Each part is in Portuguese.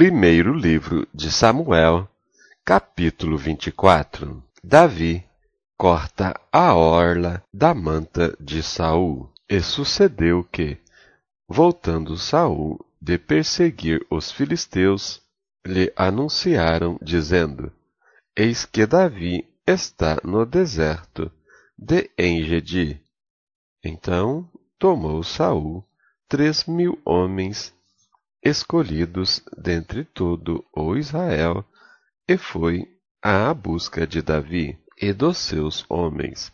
Primeiro livro de Samuel, capítulo 24. Davi corta a orla da manta de Saul. E sucedeu que, voltando Saul de perseguir os filisteus, lhe anunciaram, dizendo: Eis que Davi está no deserto de En-Gedi. Então tomou Saul 3.000 homens escolhidos dentre todo o Israel, e foi à busca de Davi e dos seus homens,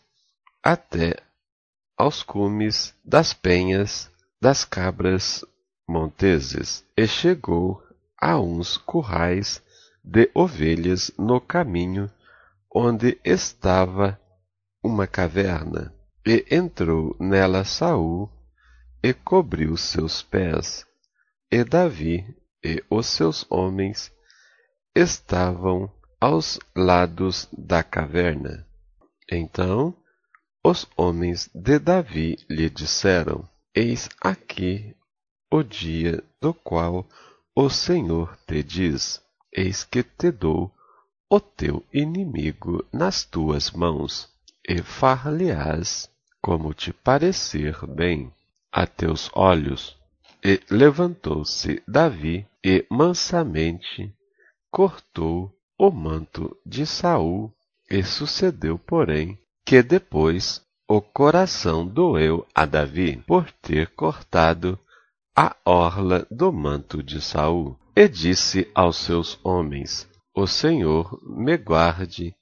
até aos cumes das penhas das cabras monteses, e chegou a uns currais de ovelhas no caminho, onde estava uma caverna, e entrou nela Saul, e cobriu seus pés. E Davi e os seus homens estavam aos lados da caverna. Então os homens de Davi lhe disseram: Eis aqui o dia do qual o Senhor te diz: Eis que te dou o teu inimigo nas tuas mãos, e far-lhe-ás como te parecer bem a teus olhos. E levantou-se Davi e mansamente cortou o manto de Saul. E sucedeu, porém, que depois o coração doeu a Davi por ter cortado a orla do manto de Saul. E disse aos seus homens: O Senhor me guarde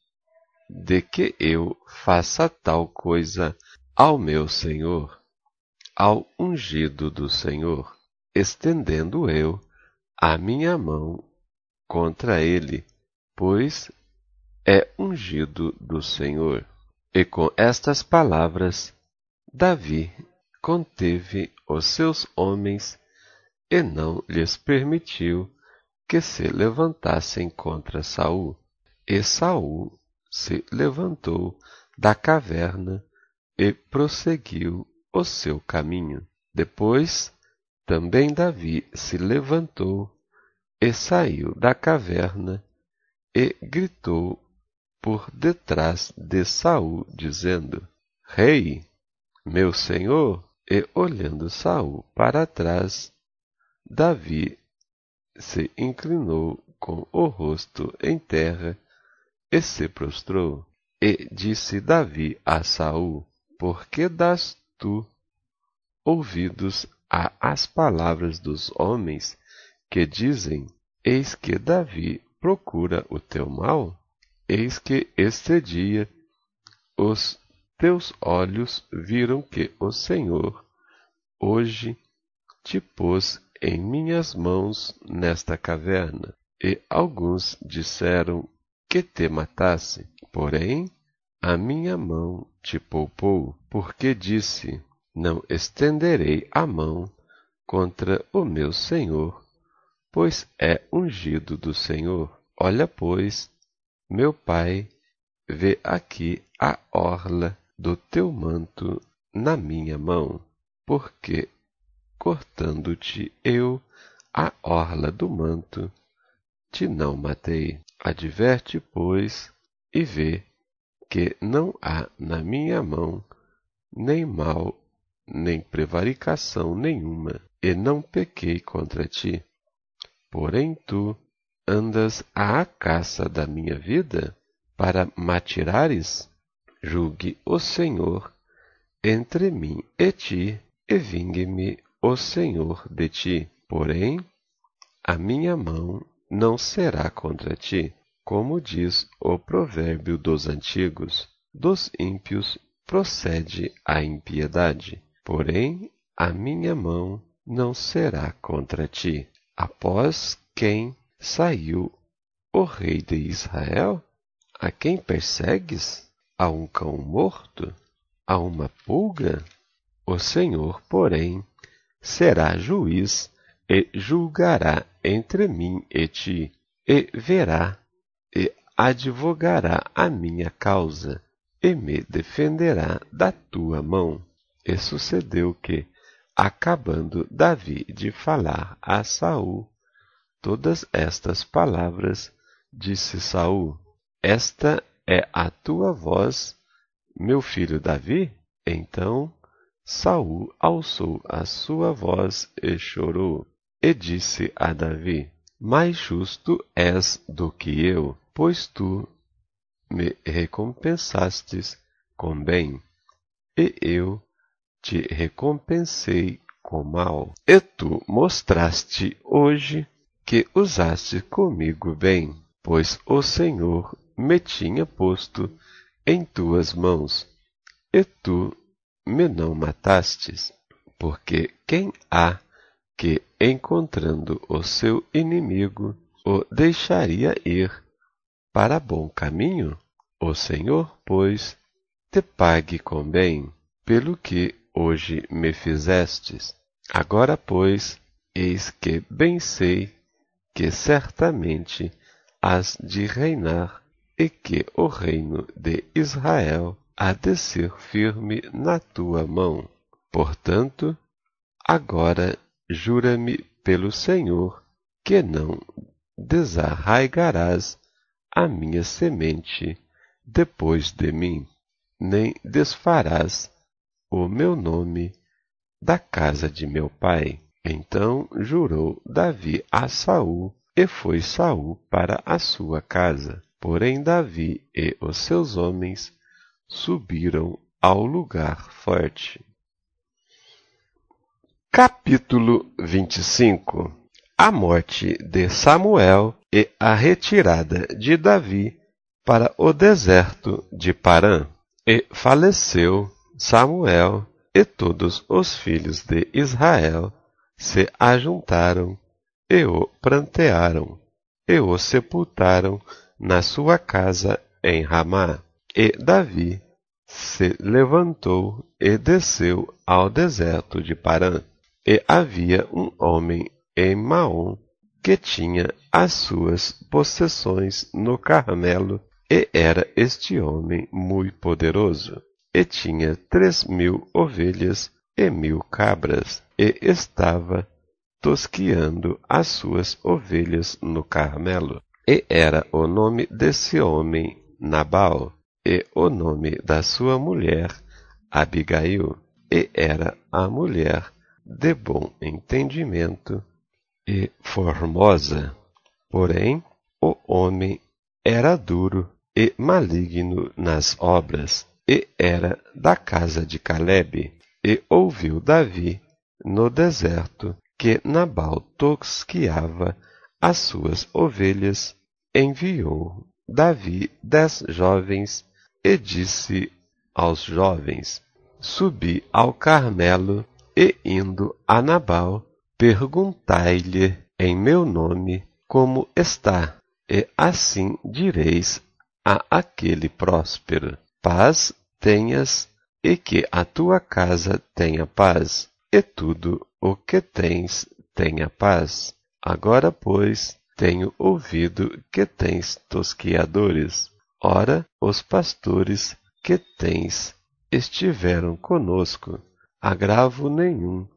de que eu faça tal coisa ao meu senhor, ao ungido do Senhor, estendendo eu a minha mão contra ele, pois é ungido do Senhor. E com estas palavras, Davi conteve os seus homens e não lhes permitiu que se levantassem contra Saul. E Saul se levantou da caverna e prosseguiu o seu caminho. Depois, também Davi se levantou e saiu da caverna e gritou por detrás de Saul, dizendo: Rei, meu senhor! E olhando Saul para trás, Davi se inclinou com o rosto em terra e se prostrou. E disse Davi a Saul: Por que dás tu ouvidos às palavras dos homens que dizem: Eis que Davi procura o teu mal? Eis que este dia os teus olhos viram que o Senhor hoje te pôs em minhas mãos nesta caverna. E alguns disseram que te matasse, porém a minha mão te poupou, porque disse: Não estenderei a mão contra o meu senhor, pois é ungido do Senhor. Olha, pois, meu pai, vê aqui a orla do teu manto na minha mão, porque, cortando-te eu a orla do manto, te não matei. Adverte, pois, e vê que não há na minha mão nem mal, nem prevaricação nenhuma, e não pequei contra ti. Porém tu andas à caça da minha vida, para m'atirares? Julgue o Senhor entre mim e ti, e vingue-me o Senhor de ti. Porém, a minha mão não será contra ti. Como diz o provérbio dos antigos: dos ímpios procede a impiedade, porém a minha mão não será contra ti. Após quem saiu o rei de Israel? A quem persegues? A um cão morto? A uma pulga? O Senhor, porém, será juiz e julgará entre mim e ti, e verá e advogará a minha causa, e me defenderá da tua mão. E sucedeu que, acabando Davi de falar a Saul todas estas palavras, disse Saul: Esta é a tua voz, meu filho Davi? Então Saul alçou a sua voz e chorou, e disse a Davi: Mais justo és do que eu, pois tu me recompensastes com bem, e eu te recompensei com mal. E tu mostraste hoje que usaste comigo bem, pois o Senhor me tinha posto em tuas mãos, e tu me não matastes, porque quem há que, encontrando o seu inimigo, o deixaria ir para bom caminho? O Senhor, pois, te pague com bem, pelo que hoje me fizestes. Agora, pois, eis que bem sei que certamente hás de reinar, e que o reino de Israel há de ser firme na tua mão. Portanto, agora jura-me pelo Senhor que não desarraigarás a minha semente depois de mim, nem desfarás o meu nome da casa de meu pai. Então jurou Davi a Saul, e foi Saul para a sua casa. Porém Davi e os seus homens subiram ao lugar forte. Capítulo 25. A morte de Samuel e a retirada de Davi para o deserto de Parã. E faleceu Samuel, e todos os filhos de Israel se ajuntaram e o prantearam, e o sepultaram na sua casa em Ramá. E Davi se levantou e desceu ao deserto de Parã. E havia um homem em Maom que tinha as suas possessões no Carmelo, e era este homem muito poderoso, e tinha 3.000 ovelhas e 1.000 cabras, e estava tosquiando as suas ovelhas no Carmelo. E era o nome desse homem Nabal, e o nome da sua mulher Abigail, e era a mulher de bom entendimento e formosa. Porém, o homem era duro e maligno nas obras, e era da casa de Calebe. E ouviu Davi no deserto que Nabal tosquiava as suas ovelhas. Enviou Davi 10 jovens e disse aos jovens: Subi ao Carmelo, e indo a Nabal, perguntai-lhe em meu nome como está, e assim direis a aquele próspero: Paz tenhas, e que a tua casa tenha paz, e tudo o que tens tenha paz. Agora, pois, tenho ouvido que tens tosquiadores. Ora, os pastores que tens estiveram conosco. Agravo nenhum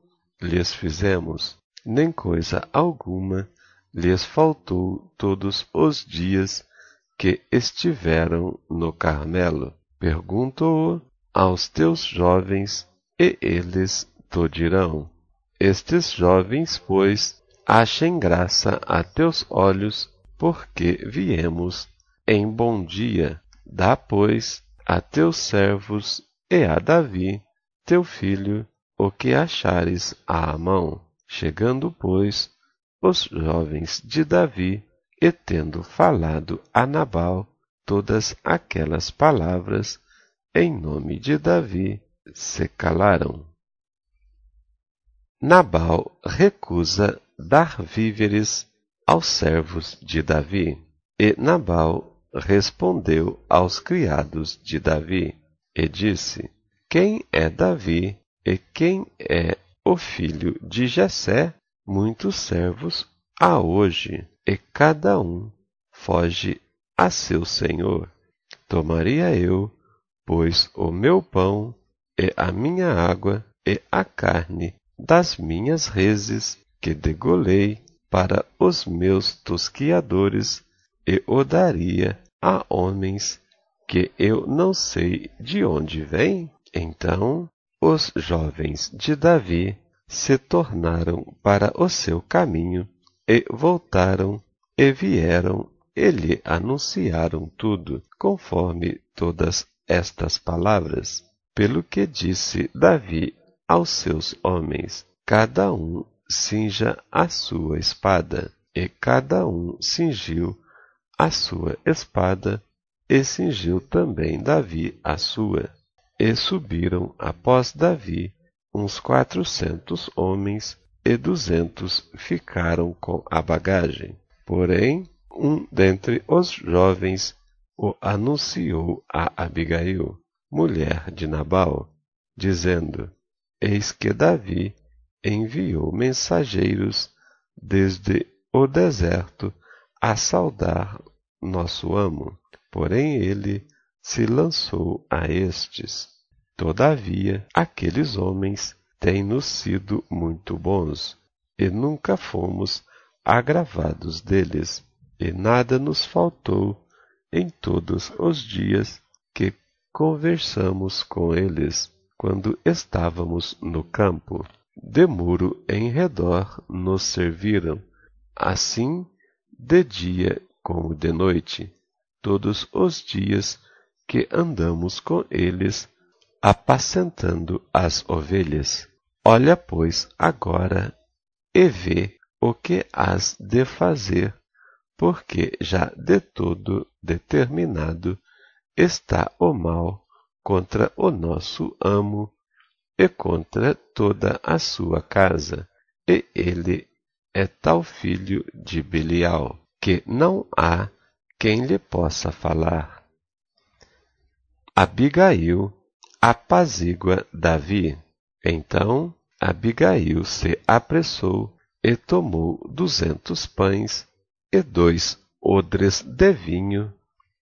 lhes fizemos, nem coisa alguma lhes faltou todos os dias que estiveram no Carmelo. Pergunto-o aos teus jovens, e eles te dirão. Estes jovens, pois, achem graça a teus olhos, porque viemos em bom dia. Dá, pois, a teus servos e a Davi, teu filho, o que achares à mão. Chegando, pois, os jovens de Davi, e tendo falado a Nabal todas aquelas palavras em nome de Davi, se calaram. Nabal recusa dar víveres aos servos de Davi. E Nabal respondeu aos criados de Davi, e disse: Quem é Davi, e quem é o filho de Jessé? Muitos servos há hoje, e cada um foge a seu senhor. Tomaria eu, pois, o meu pão, e a minha água, e a carne das minhas reses que degolei, para os meus tosquiadores e o daria a homens que eu não sei de onde vêm? Então os jovens de Davi se tornaram para o seu caminho e voltaram e vieram e lhe anunciaram tudo, conforme todas estas palavras. Pelo que disse Davi aos seus homens: cada um cinja a sua espada. E cada um cingiu a sua espada, e cingiu também Davi a sua. E subiram após Davi uns 400 homens, e 200 ficaram com a bagagem. Porém, um dentre os jovens o anunciou a Abigail, mulher de Nabal, dizendo: eis que Davi enviou mensageiros desde o deserto a saudar nosso amo. Porém ele se lançou a estes. Todavia, aqueles homens têm-nos sido muito bons, e nunca fomos agravados deles, e nada nos faltou em todos os dias que conversamos com eles, quando estávamos no campo. De muro em redor nos serviram, assim de dia como de noite, todos os dias que andamos com eles, apacentando as ovelhas. Olha, pois, agora e vê o que hás de fazer, porque já de todo determinado está o mal contra o nosso amo e contra toda a sua casa, e ele é tal filho de Belial, que não há quem lhe possa falar. Abigail apazigua Davi. Então Abigail se apressou e tomou 200 pães e 2 odres de vinho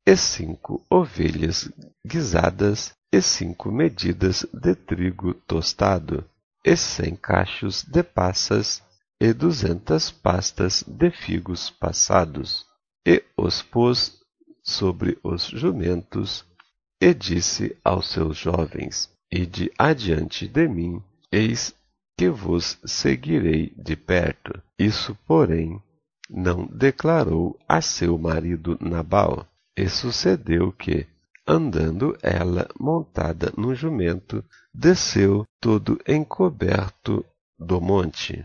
e 5 ovelhas guisadas e 5 medidas de trigo tostado e 100 cachos de passas e 200 pastas de figos passados, e os pôs sobre os jumentos, e disse aos seus jovens: ide adiante de mim, eis que vos seguirei de perto. Isso, porém, não declarou a seu marido Nabal. E sucedeu que, andando ela montada num jumento, desceu todo encoberto do monte.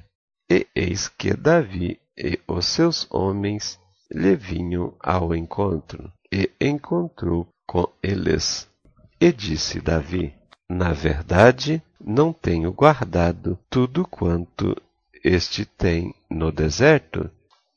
E eis que Davi e os seus homens lhe vinham ao encontro, e encontrou com eles. E disse Davi: na verdade, não tenho guardado tudo quanto este tem no deserto,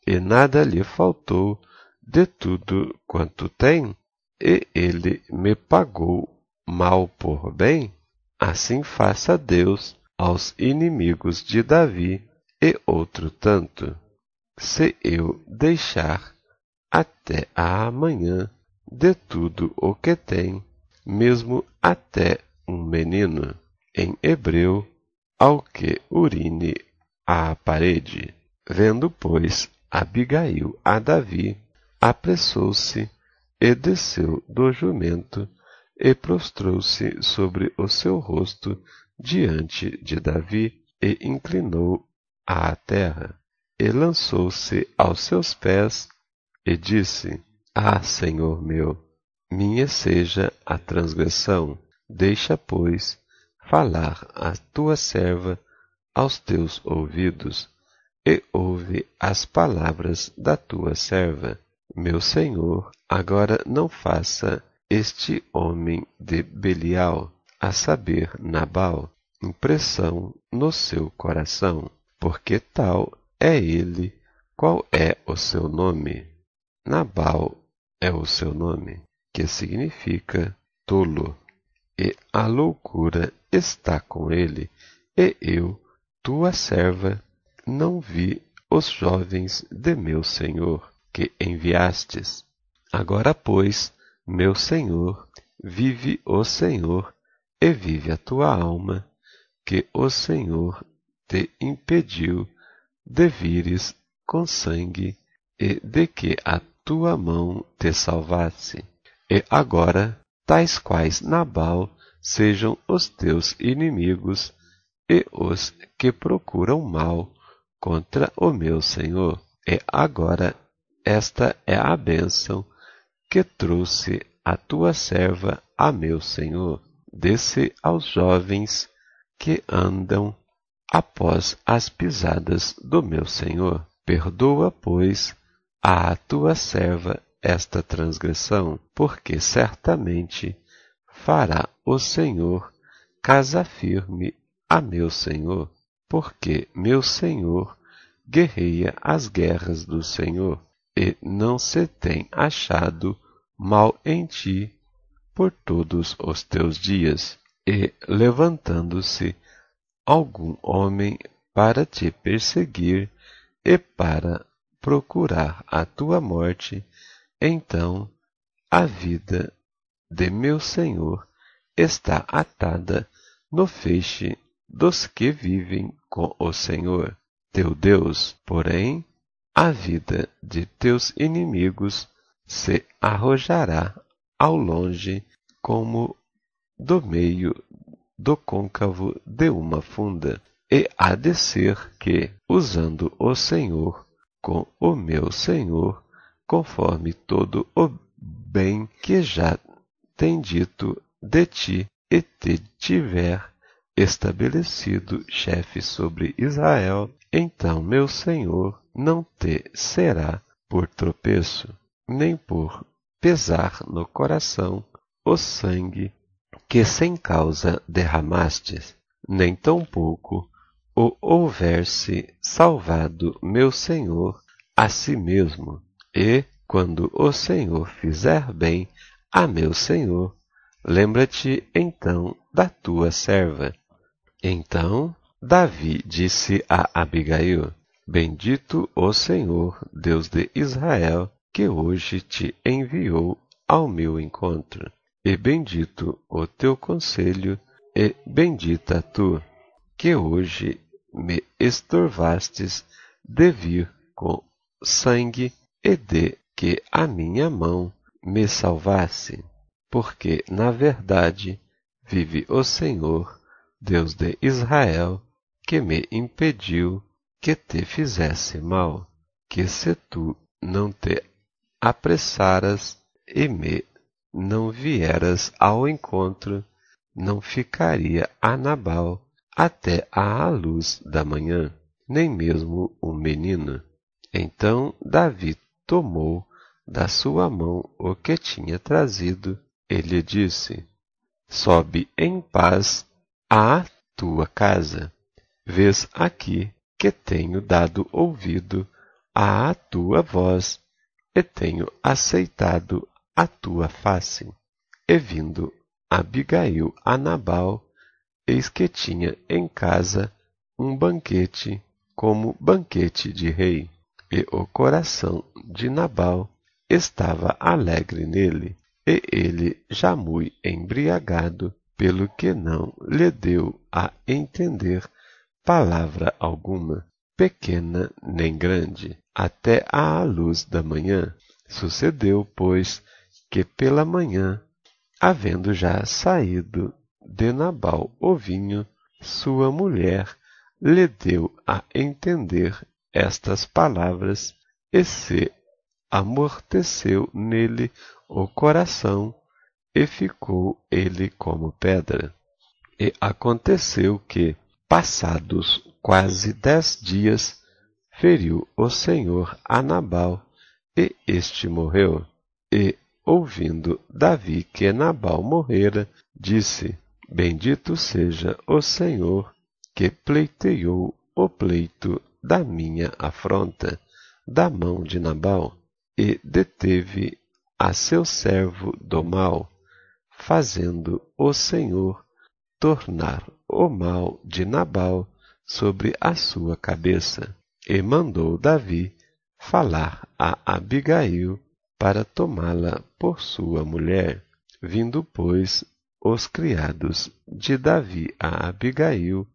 e nada lhe faltou de tudo quanto tem, e ele me pagou mal por bem. Assim faça Deus aos inimigos de Davi e outro tanto, se eu deixar até a amanhã de tudo o que tem, mesmo até um menino, em hebreu, ao que urine à parede. Vendo, pois, Abigail a Davi, apressou-se e desceu do jumento e prostrou-se sobre o seu rosto diante de Davi e inclinou à terra, e lançou-se aos seus pés e disse: ah, Senhor meu, minha seja a transgressão, deixa, pois, falar a tua serva aos teus ouvidos, e ouve as palavras da tua serva. Meu senhor, agora não faça este homem de Belial, a saber, Nabal, impressão no seu coração, porque tal é ele. Qual é o seu nome? Nabal é o seu nome, que significa tolo, e a loucura está com ele, e eu, tua serva, não vi os jovens de meu senhor, que enviastes. Agora, pois, meu senhor, vive o Senhor, e vive a tua alma, que o Senhor te impediu de vires com sangue, e de que a tua mão te salvasse. E agora, tais quais Nabal sejam os teus inimigos e os que procuram mal contra o meu senhor. E agora, esta é a bênção que trouxe a tua serva a meu senhor. Dê-se aos jovens que andam após as pisadas do meu senhor. Perdoa, pois, à tua serva esta transgressão, porque certamente fará o Senhor casa firme a meu senhor, porque meu senhor guerreia as guerras do Senhor, e não se tem achado mal em ti por todos os teus dias. E levantando-se algum homem para te perseguir e para procurar a tua morte, então a vida de meu senhor está atada no feixe dos que vivem com o Senhor teu Deus. Porém, a vida de teus inimigos se arrojará ao longe como do meio do côncavo de uma funda. E há de ser que, usando o Senhor com o meu Senhor, conforme todo o bem que já tem dito de ti, e te tiver estabelecido chefe sobre Israel, então meu Senhor não te será por tropeço, nem por pesar no coração o sangue que sem causa derramastes, nem tampouco o houver-se salvado meu Senhor a si mesmo. E, quando o Senhor fizer bem a meu Senhor, lembra-te então da tua serva. Então Davi disse a Abigail: Bendito o Senhor, Deus de Israel, que hoje te enviou ao meu encontro. E bendito o teu conselho, e bendita tu, que hoje me estorvastes de vir com sangue, e de que a minha mão me salvasse. Porque, na verdade, vive o Senhor, Deus de Israel, que me impediu que te fizesse mal, que se tu não te apressaras e me não vieras ao encontro, não ficaria a Nabal até à luz da manhã, nem mesmo o menino. Então Davi tomou da sua mão o que tinha trazido, e lhe disse: Sobe em paz à tua casa. Vês aqui que tenho dado ouvido à tua voz, e tenho aceitado a tua face. E vindo Abigail a Nabal, eis que tinha em casa um banquete, como banquete de rei, e o coração de Nabal estava alegre nele, e ele já muito embriagado, pelo que não lhe deu a entender palavra alguma, pequena nem grande, até à luz da manhã. Sucedeu, pois, que pela manhã, havendo já saído de Nabal o vinho, sua mulher lhe deu a entender estas palavras, e se amorteceu nele o coração, e ficou ele como pedra. E aconteceu que, passados quase 10 dias, feriu o Senhor a Nabal, e este morreu. E, ouvindo Davi que Nabal morrera, disse: Bendito seja o Senhor, que pleiteou o pleito da minha afronta, da mão de Nabal, e deteve a seu servo do mal, fazendo o Senhor tornar o mal de Nabal sobre a sua cabeça. E mandou Davi falar a Abigail para tomá-la por sua mulher. Vindo, pois, os criados de Davi a Abigail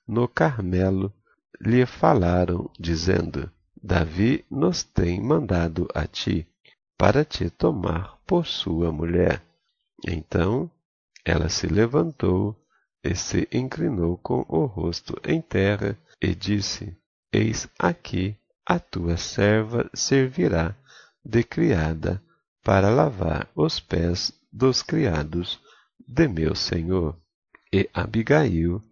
no Carmelo, lhe falaram, dizendo: Davi nos tem mandado a ti, para te tomar por sua mulher. Então ela se levantou e se inclinou com o rosto em terra e disse: Eis aqui a tua serva servirá de criada para lavar os pés dos criados de meu senhor. E Abigail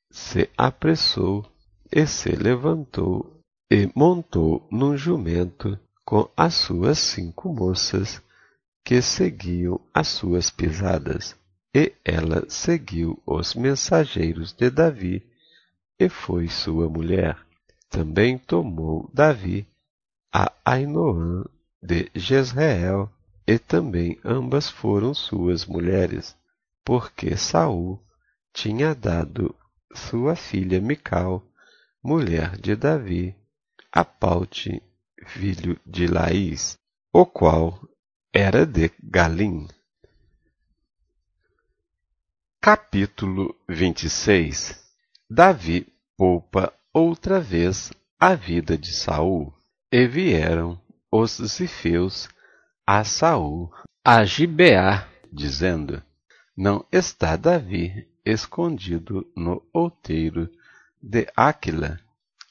se apressou e se levantou e montou num jumento com as suas 5 moças que seguiam as suas pisadas. E ela seguiu os mensageiros de Davi e foi sua mulher. Também tomou Davi a Ainoã de Jezreel, e também ambas foram suas mulheres, porque Saul tinha dado sua filha Mical, mulher de Davi, a Paute, filho de Laís, o qual era de Galim. Capítulo 26. Davi poupa outra vez a vida de Saul. E vieram os zifeus a Saul a Gibeá, dizendo: Não está Davi escondido no outeiro de Áquila,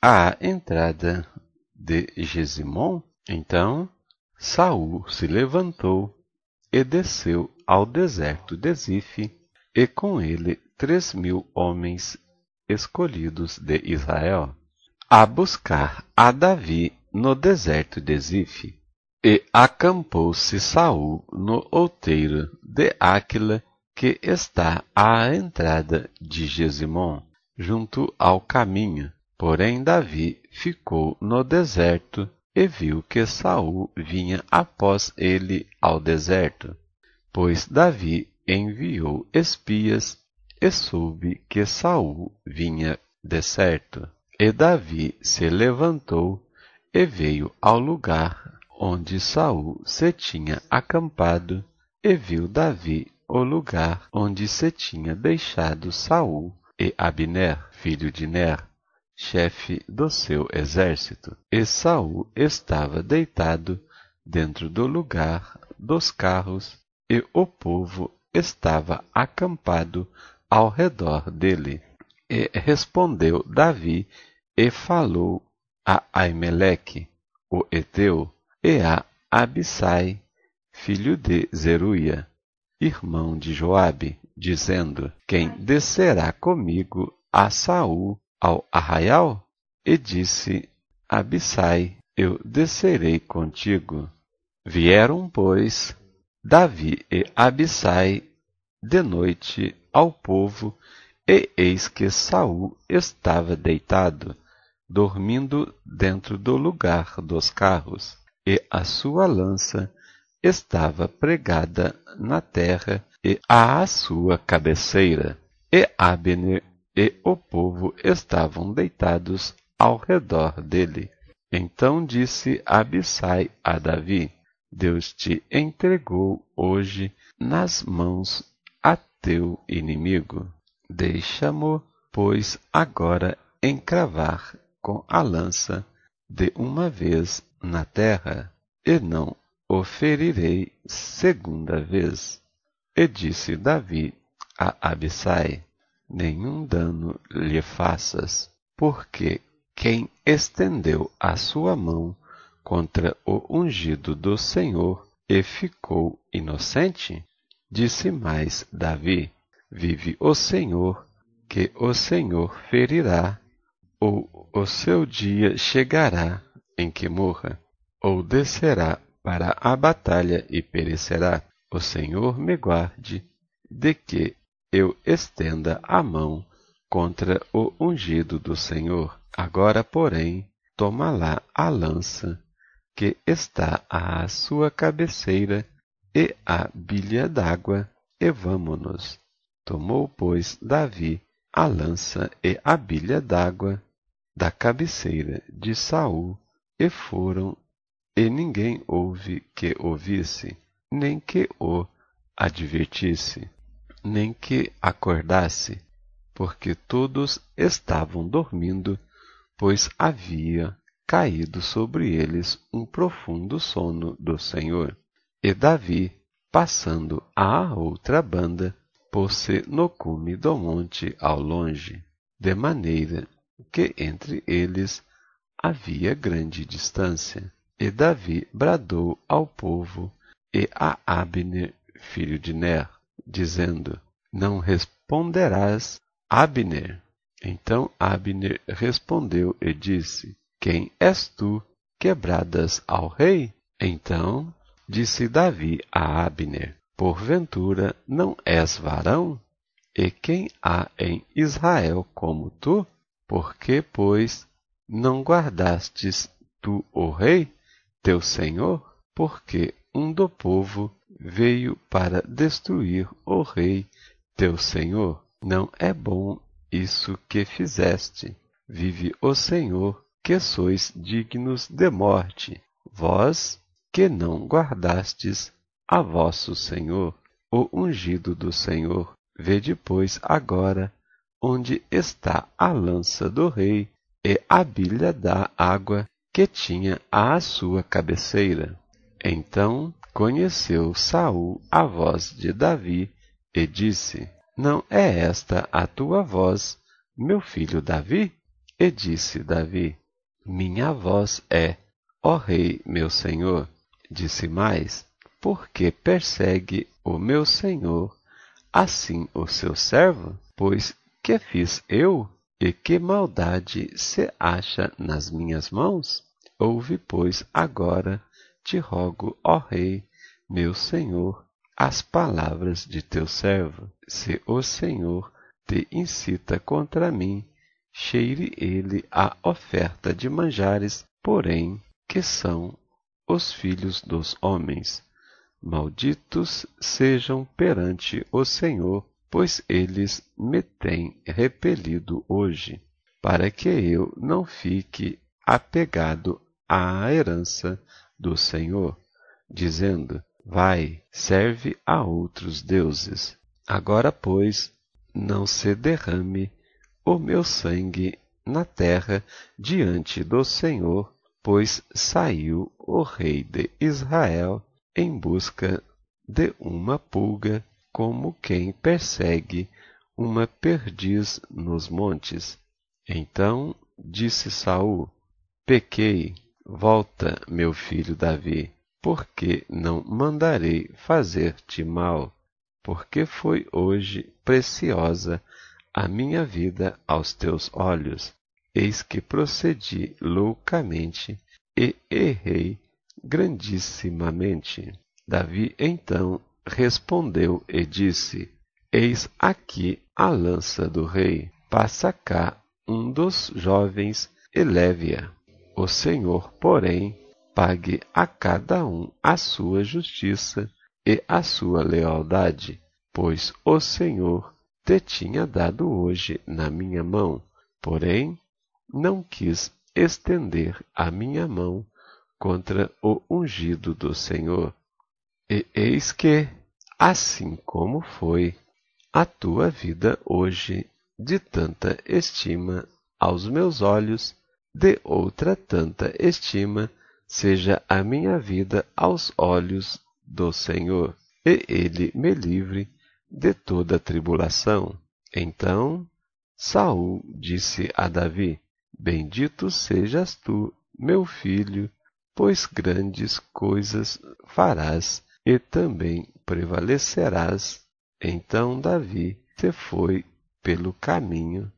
à entrada de Gesimom? Então Saul se levantou e desceu ao deserto de Zife, e com ele 3.000 homens escolhidos de Israel, a buscar a Davi no deserto de Zife. E acampou-se Saul no outeiro de Áquila, que está à entrada de Gesimom, junto ao caminho. Porém Davi ficou no deserto e viu que Saul vinha após ele ao deserto, pois Davi enviou espias e soube que Saul vinha decerto. E Davi se levantou e veio ao lugar onde Saul se tinha acampado, e viu Davi o lugar onde se tinha deixado Saul e Abner, filho de Ner, chefe do seu exército. E Saul estava deitado dentro do lugar dos carros, e o povo estava acampado ao redor dele. E respondeu Davi e falou a Aimeleque, o Eteu, e a Abissai, filho de Zeruia, irmão de Joabe, dizendo: Quem descerá comigo a Saul ao arraial? E disse Abissai: Eu descerei contigo. Vieram, pois, Davi e Abissai de noite ao povo, e eis que Saul estava deitado, dormindo dentro do lugar dos carros, e a sua lança estava pregada na terra e à sua cabeceira, e Abner e o povo estavam deitados ao redor dele. Então disse Abissai a Davi: Deus te entregou hoje nas mãos a teu inimigo. Deixa-mo, pois, agora encravar com a lança de uma vez na terra, e não o ferirei segunda vez. E disse Davi a Abissai: Nenhum dano lhe faças, porque quem estendeu a sua mão contra o ungido do Senhor e ficou inocente? Disse mais Davi: Vive o Senhor, que o Senhor ferirá, ou o seu dia chegará em que morra, ou descerá para a batalha e perecerá. O Senhor me guarde de que eu estenda a mão contra o ungido do Senhor. Agora, porém, toma lá a lança que está à sua cabeceira e a bilha d'água, e vamo-nos. Tomou, pois, Davi a lança e a bilha d'água da cabeceira de Saul, e foram, e ninguém houve que o visse, nem que o advertisse, nem que acordasse, porque todos estavam dormindo, pois havia caído sobre eles um profundo sono do Senhor. E Davi, passando à outra banda, pôs-se no cume do monte ao longe, de maneira que entre eles havia grande distância. E Davi bradou ao povo e a Abner, filho de Ner, dizendo: Não responderás, Abner. Então Abner respondeu e disse: Quem és tu que bradas ao rei? Então disse Davi a Abner: Porventura não és varão? E quem há em Israel como tu? Por que, pois, não guardastes tu o rei, teu senhor? Porque um do povo veio para destruir o rei, teu senhor. Não é bom isso que fizeste. Vive o Senhor, que sois dignos de morte, vós que não guardastes a vosso Senhor, o ungido do Senhor. Vede, pois, agora onde está a lança do rei e a bilha da água que tinha à sua cabeceira. Então conheceu Saul a voz de Davi e disse: Não é esta a tua voz, meu filho Davi? E disse Davi: Minha voz é, ó rei, meu senhor. Disse mais: Por que persegue o meu senhor assim o seu servo? Pois que fiz eu? E que maldade se acha nas minhas mãos? Ouve, pois, agora, te rogo, ó rei, meu senhor, as palavras de teu servo. Se o Senhor te incita contra mim, cheire ele a oferta de manjares, porém, que são os filhos dos homens. Malditos sejam perante o Senhor, pois eles me têm repelido hoje, para que eu não fique apegado à herança do Senhor, dizendo: Vai, serve a outros deuses. Agora, pois, não se derrame o meu sangue na terra diante do Senhor, pois saiu o rei de Israel em busca de uma pulga, como quem persegue uma perdiz nos montes. Então disse Saul: Pequei, volta, meu filho Davi, porque não mandarei fazer-te mal, porque foi hoje preciosa a minha vida aos teus olhos. Eis que procedi loucamente e errei grandissimamente. Davi então respondeu e disse: Eis aqui a lança do rei. Passa cá um dos jovens e leve-a. O Senhor, porém, pague a cada um a sua justiça e a sua lealdade, pois o Senhor te tinha dado hoje na minha mão, porém não quis estender a minha mão contra o ungido do Senhor. E eis que, assim como foi a tua vida hoje de tanta estima aos meus olhos, de outra tanta estima seja a minha vida aos olhos do Senhor, e ele me livre de toda tribulação. Então Saul disse a Davi: Bendito sejas tu, meu filho, pois grandes coisas farás e também prevalecerás. Então Davi se foi pelo caminho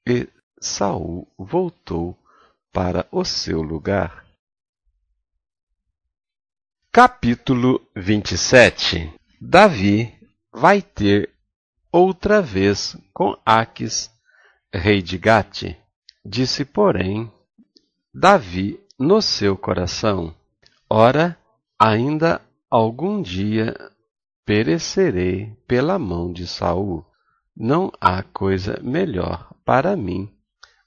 e Saul voltou para o seu lugar. Capítulo 27. Davi vai ter outra vez com Aques, rei de Gate. Disse, porém, Davi no seu coração: Ora, ainda algum dia perecerei pela mão de Saul. Não há coisa melhor para mim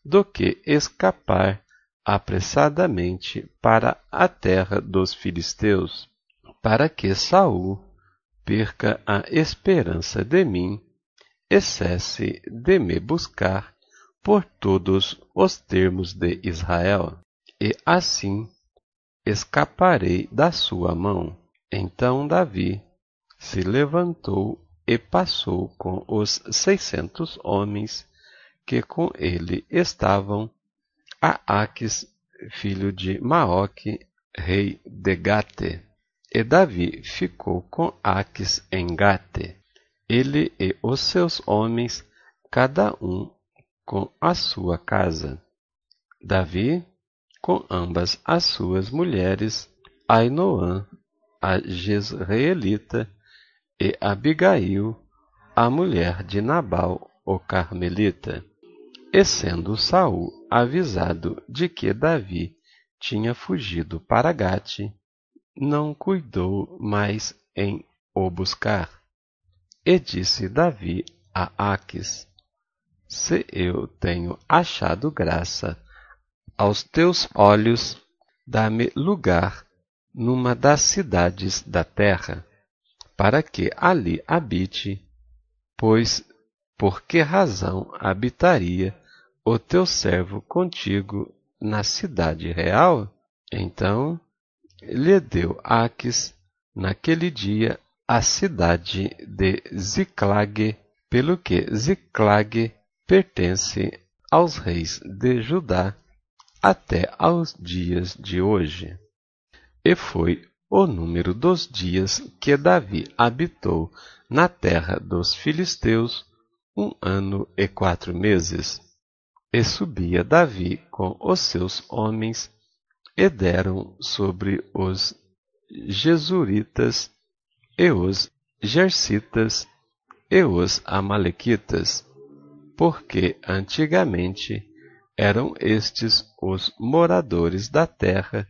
do que escapar apressadamente para a terra dos filisteus, para que Saul perca a esperança de mim e cesse de me buscar por todos os termos de Israel. e assim escaparei da sua mão. Então Davi se levantou e passou com os 600 homens que com ele estavam a Aques, filho de Maoque, rei de Gate. E Davi ficou com Aques em Gate, ele e os seus homens, cada um com a sua casa. Davi com ambas as suas mulheres, Ainoã, a Jezreelita, e Abigail, a mulher de Nabal, o Carmelita. E sendo Saul avisado de que Davi tinha fugido para Gate, não cuidou mais em o buscar. E disse Davi a Aques: Se eu tenho achado graça aos teus olhos, dá-me lugar numa das cidades da terra, para que ali habite, pois por que razão habitaria o teu servo contigo na cidade real? Então lhe deu Aques naquele dia a cidade de Ziclague, pelo que Ziclague pertence aos reis de Judá até aos dias de hoje. E foi o número dos dias que Davi habitou na terra dos filisteus 1 ano e 4 meses. E subia Davi com os seus homens, e deram sobre os Gesuritas, e os Gersitas, e os Amalequitas, porque antigamente eram estes os moradores da terra,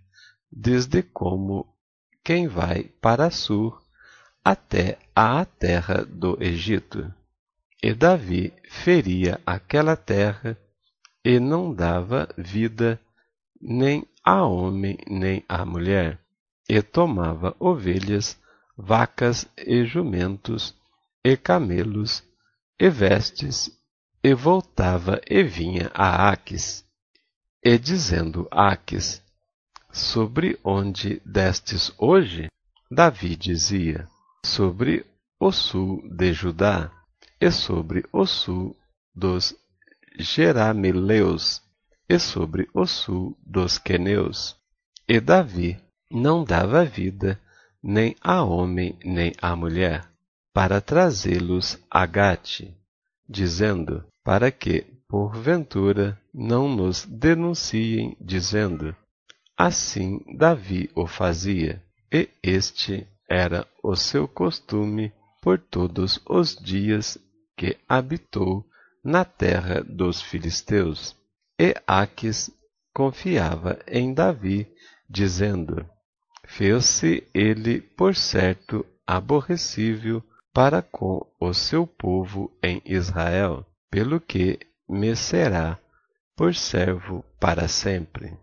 desde como quem vai para Sur até à terra do Egito. E Davi feria aquela terra, e não dava vida nem a homem nem a mulher, e tomava ovelhas, vacas e jumentos, e camelos, e vestes, e voltava e vinha a Aques. E dizendo Aques: Sobre onde destes hoje? Davi dizia: Sobre o sul de Judá, e sobre o sul dos Jeramileus, e sobre o sul dos Queneus. E Davi não dava vida nem a homem nem a mulher, para trazê-los a Gate, dizendo: Para que, porventura, não nos denunciem, dizendo: Assim Davi o fazia, e este era o seu costume por todos os dias que habitou na terra dos filisteus. E Aques confiava em Davi, dizendo: Fez-se ele, por certo, aborrecível para com o seu povo em Israel, pelo que me será por servo para sempre.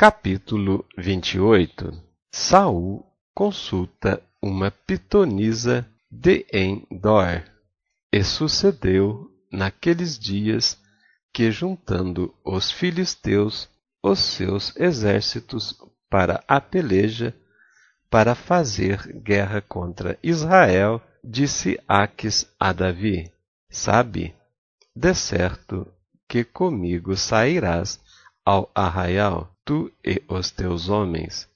Capítulo 28. Saul consulta uma pitonisa de Endor. E sucedeu naqueles dias que, juntando os filisteus os seus exércitos para a peleja, para fazer guerra contra Israel, disse Aques a Davi: Sabe, de certo que comigo sairás ao arraial, tu e os teus homens.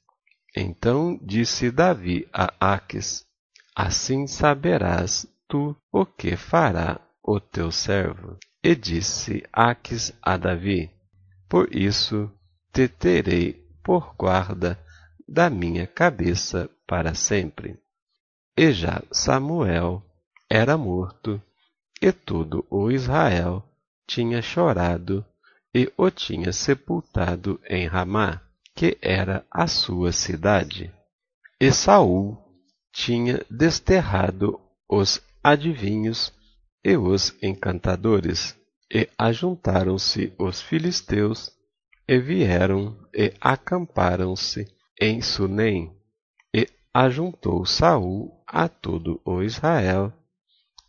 Então disse Davi a Aques: Assim saberás tu o que fará o teu servo. E disse Aques a Davi: Por isso te terei por guarda da minha cabeça para sempre. E já Samuel era morto, e todo o Israel tinha chorado e o tinha sepultado em Ramá, que era a sua cidade. E Saul tinha desterrado os adivinhos e os encantadores, e ajuntaram-se os filisteus, e vieram e acamparam-se em Sunem, e ajuntou Saul a todo o Israel,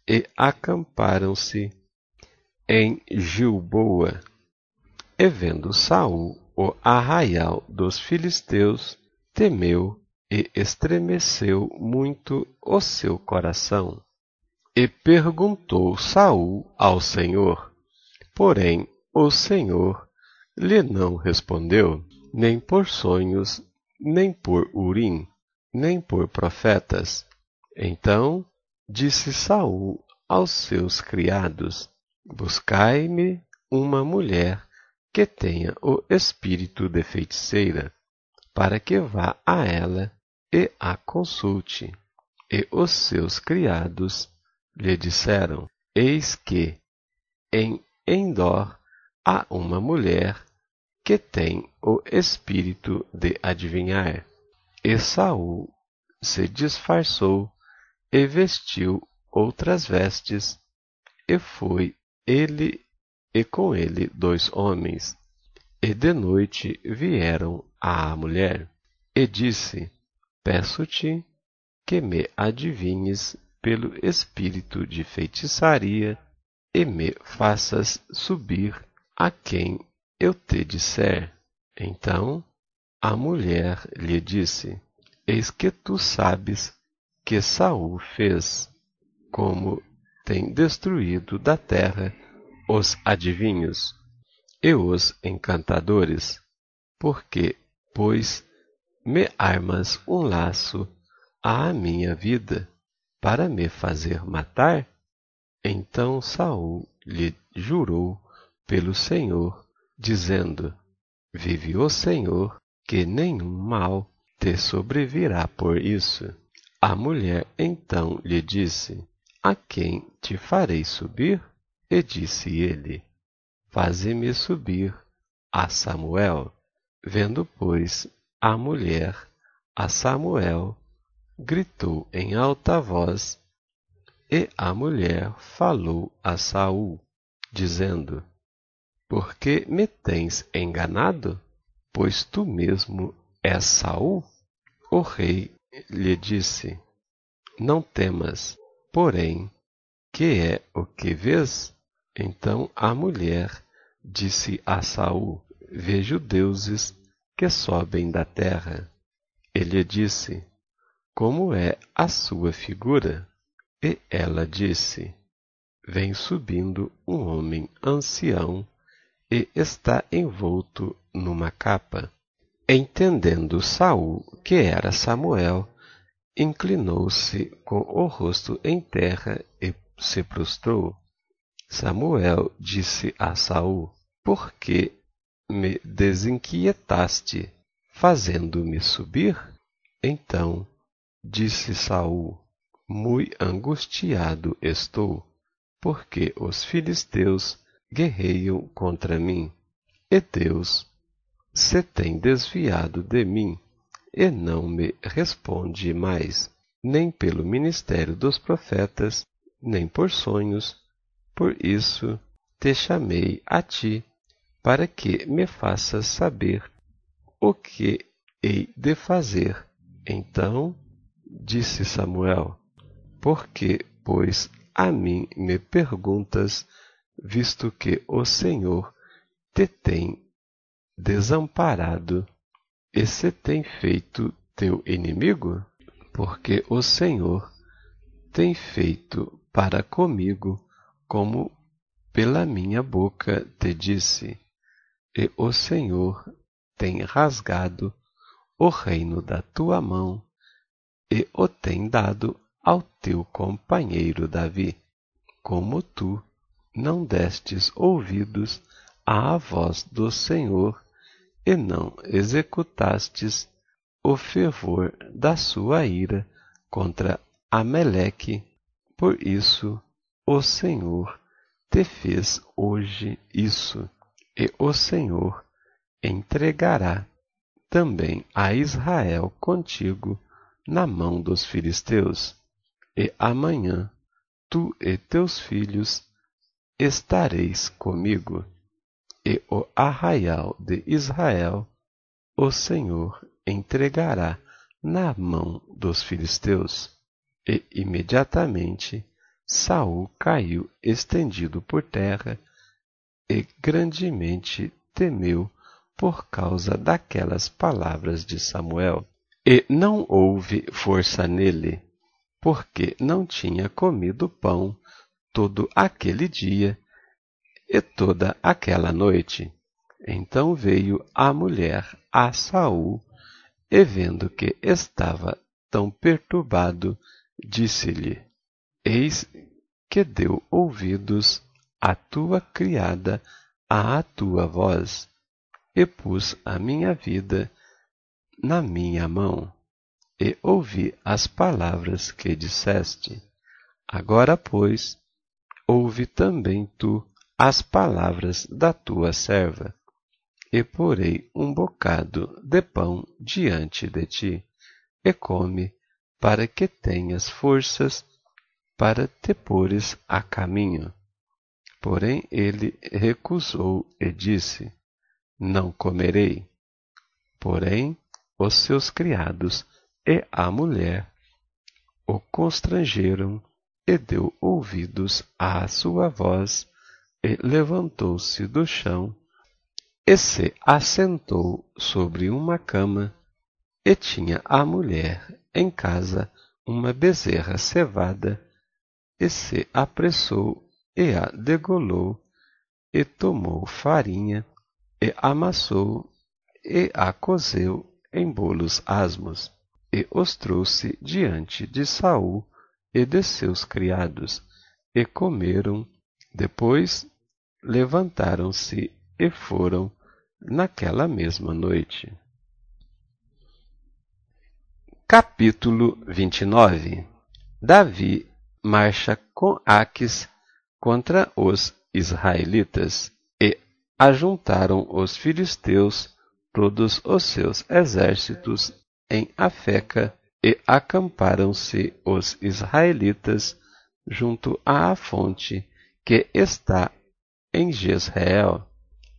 e acamparam-se em Gilboa. E vendo Saul o arraial dos filisteus, temeu e estremeceu muito o seu coração. E perguntou Saul ao Senhor, porém o Senhor lhe não respondeu, nem por sonhos, nem por Urim, nem por profetas. Então disse Saul aos seus criados: Buscai-me uma mulher que tenha o espírito de feiticeira, para que vá a ela e a consulte. E os seus criados lhe disseram: Eis que em Endor há uma mulher que tem o espírito de adivinhar. E Saul se disfarçou e vestiu outras vestes, e foi ele e com ele 2 homens. E de noite vieram à mulher, e disse: Peço-te que me adivinhes pelo espírito de feitiçaria, e me faças subir a quem eu te disser. Então a mulher lhe disse: Eis que tu sabes que Saul fez, como tem destruído da terra os adivinhos e os encantadores, porque, pois, me armas um laço à minha vida para me fazer matar? Então Saul lhe jurou pelo Senhor, dizendo: Vive o Senhor, que nenhum mal te sobrevirá por isso. A mulher então lhe disse: A quem te farei subir? E disse ele: Faze-me subir a Samuel. Vendo, pois, a mulher a Samuel, gritou em alta voz, e a mulher falou a Saul, dizendo: Por que me tens enganado? Pois tu mesmo és Saul? O rei lhe disse: Não temas, porém, que é o que vês? Então a mulher disse a Saul: Vejo deuses que sobem da terra. Ele disse: Como é a sua figura? E ela disse: Vem subindo um homem ancião e está envolto numa capa. Entendendo Saul que era Samuel, inclinou-se com o rosto em terra e se prostrou. Samuel disse a Saul: Por que me desinquietaste, fazendo-me subir? Então disse Saul: Muito angustiado estou, porque os filisteus guerreiam contra mim, e Deus se tem desviado de mim, e não me responde mais, nem pelo ministério dos profetas, nem por sonhos. Por isso te chamei a ti, para que me faças saber o que hei de fazer. Então disse Samuel: Por que, pois, a mim me perguntas, visto que o Senhor te tem desamparado e se tem feito teu inimigo? Porque o Senhor tem feito para comigo como pela minha boca te disse, e o Senhor tem rasgado o reino da tua mão e o tem dado ao teu companheiro Davi, como tu não destes ouvidos à voz do Senhor e não executastes o fervor da sua ira contra Ameleque. Por isso o Senhor te fez hoje isso, e o Senhor entregará também a Israel contigo na mão dos filisteus. E amanhã tu e teus filhos estareis comigo, e o arraial de Israel o Senhor entregará na mão dos filisteus. E imediatamente Saul caiu estendido por terra, e grandemente temeu por causa daquelas palavras de Samuel. E não houve força nele, porque não tinha comido pão todo aquele dia e toda aquela noite. Então veio a mulher a Saul, e vendo que estava tão perturbado, disse-lhe: Eis que deu ouvidos a tua criada à tua voz, e pus a minha vida na minha mão, e ouvi as palavras que disseste. Agora, pois, ouve também tu as palavras da tua serva, e porei um bocado de pão diante de ti, e come, para que tenhas forças para te pores a caminho. Porém ele recusou e disse: Não comerei. Porém os seus criados e a mulher o constrangeram, e deu ouvidos à sua voz, e levantou-se do chão, e se assentou sobre uma cama, e tinha a mulher em casa uma bezerra cevada, e se apressou, e a degolou, e tomou farinha, e amassou, e a cozeu em bolos asmos, e os trouxe diante de Saul e de seus criados, e comeram. Depois levantaram-se e foram naquela mesma noite. Capítulo 29. Davi marcha com Aques contra os israelitas, e ajuntaram os filisteus todos os seus exércitos em Afeca, e acamparam-se os israelitas junto à fonte que está em Jezreel,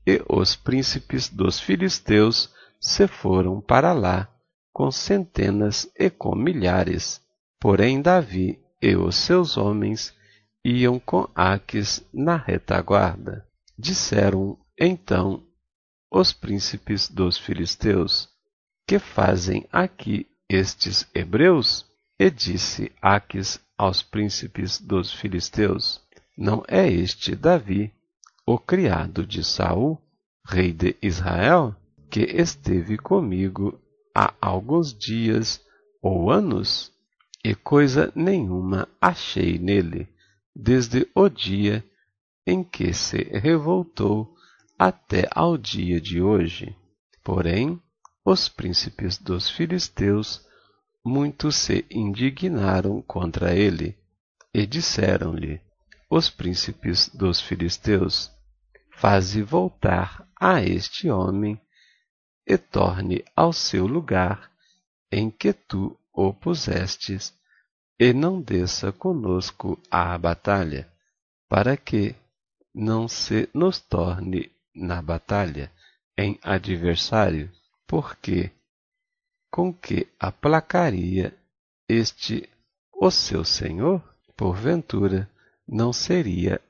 e os príncipes dos filisteus se foram para lá com centenas e com milhares. Porém Davi e os seus homens iam com Aques na retaguarda. Disseram então os príncipes dos filisteus: Que fazem aqui estes hebreus? E disse Aques aos príncipes dos filisteus: Não é este Davi, o criado de Saul, rei de Israel, que esteve comigo há alguns dias ou anos, e coisa nenhuma achei nele, desde o dia em que se revoltou até ao dia de hoje. Porém, os príncipes dos filisteus muito se indignaram contra ele, e disseram-lhe os príncipes dos filisteus: Faze voltar a este homem, e torne ao seu lugar em que tu o pusestes, e não desça conosco à batalha, para que não se nos torne na batalha em adversário, porque com que aplacaria este o seu senhor? Porventura não seria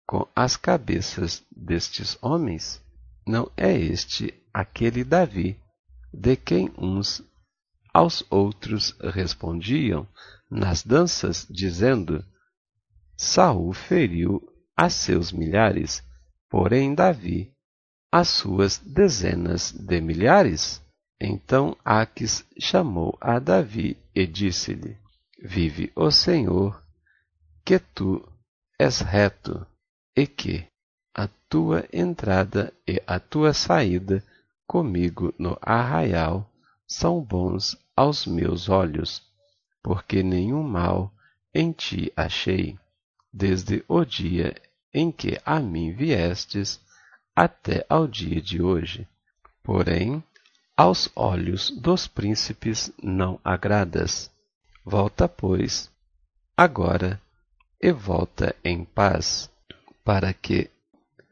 com as cabeças destes homens? Não é este aquele Davi, de quem uns aos outros respondiam nas danças, dizendo: Saul feriu a seus milhares, porém Davi as suas dezenas de milhares? Então Aques chamou a Davi e disse-lhe: Vive o Senhor, que tu és reto, e que a tua entrada e a tua saída comigo no arraial são bons aos meus olhos, porque nenhum mal em ti achei, desde o dia em que a mim viestes até ao dia de hoje. Porém, aos olhos dos príncipes não agradas. Volta, pois, agora, e volta em paz, para que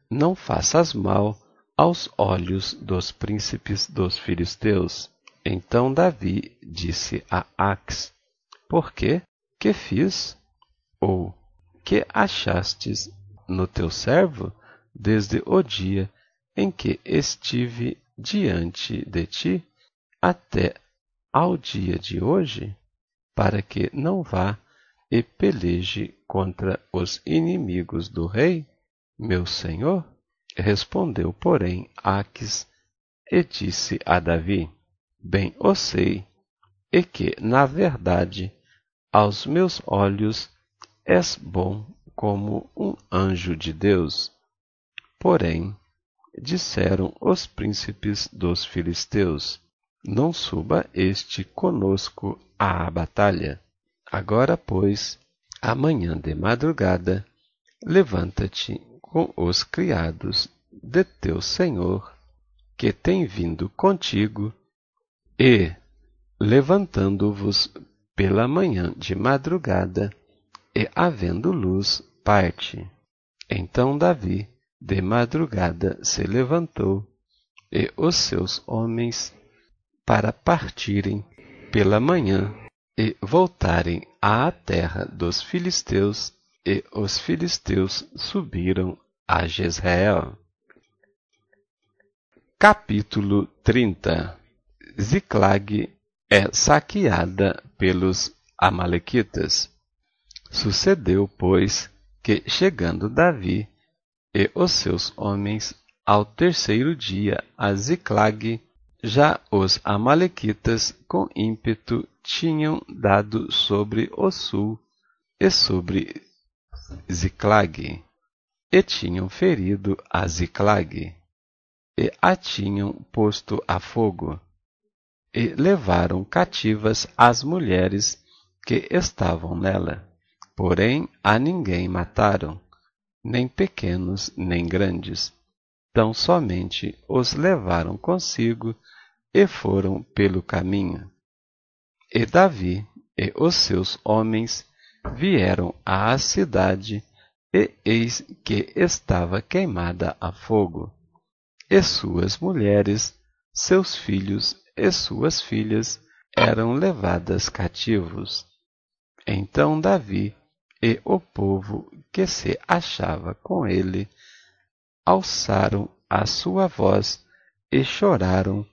não faças mal aos olhos dos príncipes dos filisteus. Então Davi disse a Aques: Por quê? Que fiz? Ou que achastes no teu servo desde o dia em que estive diante de ti até ao dia de hoje, para que não vá e peleje contra os inimigos do rei, meu senhor? Respondeu, porém, Aquis e disse a Davi: Bem o sei, e que, na verdade, aos meus olhos és bom como um anjo de Deus. Porém, disseram os príncipes dos filisteus: Não suba este conosco à batalha. Agora, pois, amanhã de madrugada, levanta-te com os criados de teu senhor, que tem vindo contigo, e, levantando-vos pela manhã de madrugada, e havendo luz, parte. Então Davi, de madrugada, se levantou, e os seus homens, para partirem pela manhã e voltarem à terra dos filisteus, e os filisteus subiram a Jezreel. Capítulo 30. Ziclag é saqueada pelos amalequitas. Sucedeu, pois, que, chegando Davi e os seus homens ao terceiro dia a Ziclag, já os amalequitas com ímpeto tinham dado sobre o sul e sobre Ziclag, e tinham ferido a Ziclag, e a tinham posto a fogo, e levaram cativas as mulheres que estavam nela. Porém a ninguém mataram, nem pequenos nem grandes, tão somente os levaram consigo e foram pelo caminho. E Davi e os seus homens vieram à cidade, e eis que estava queimada a fogo, e suas mulheres, seus filhos e suas filhas eram levadas cativos. Então Davi e o povo que se achava com ele alçaram a sua voz e choraram,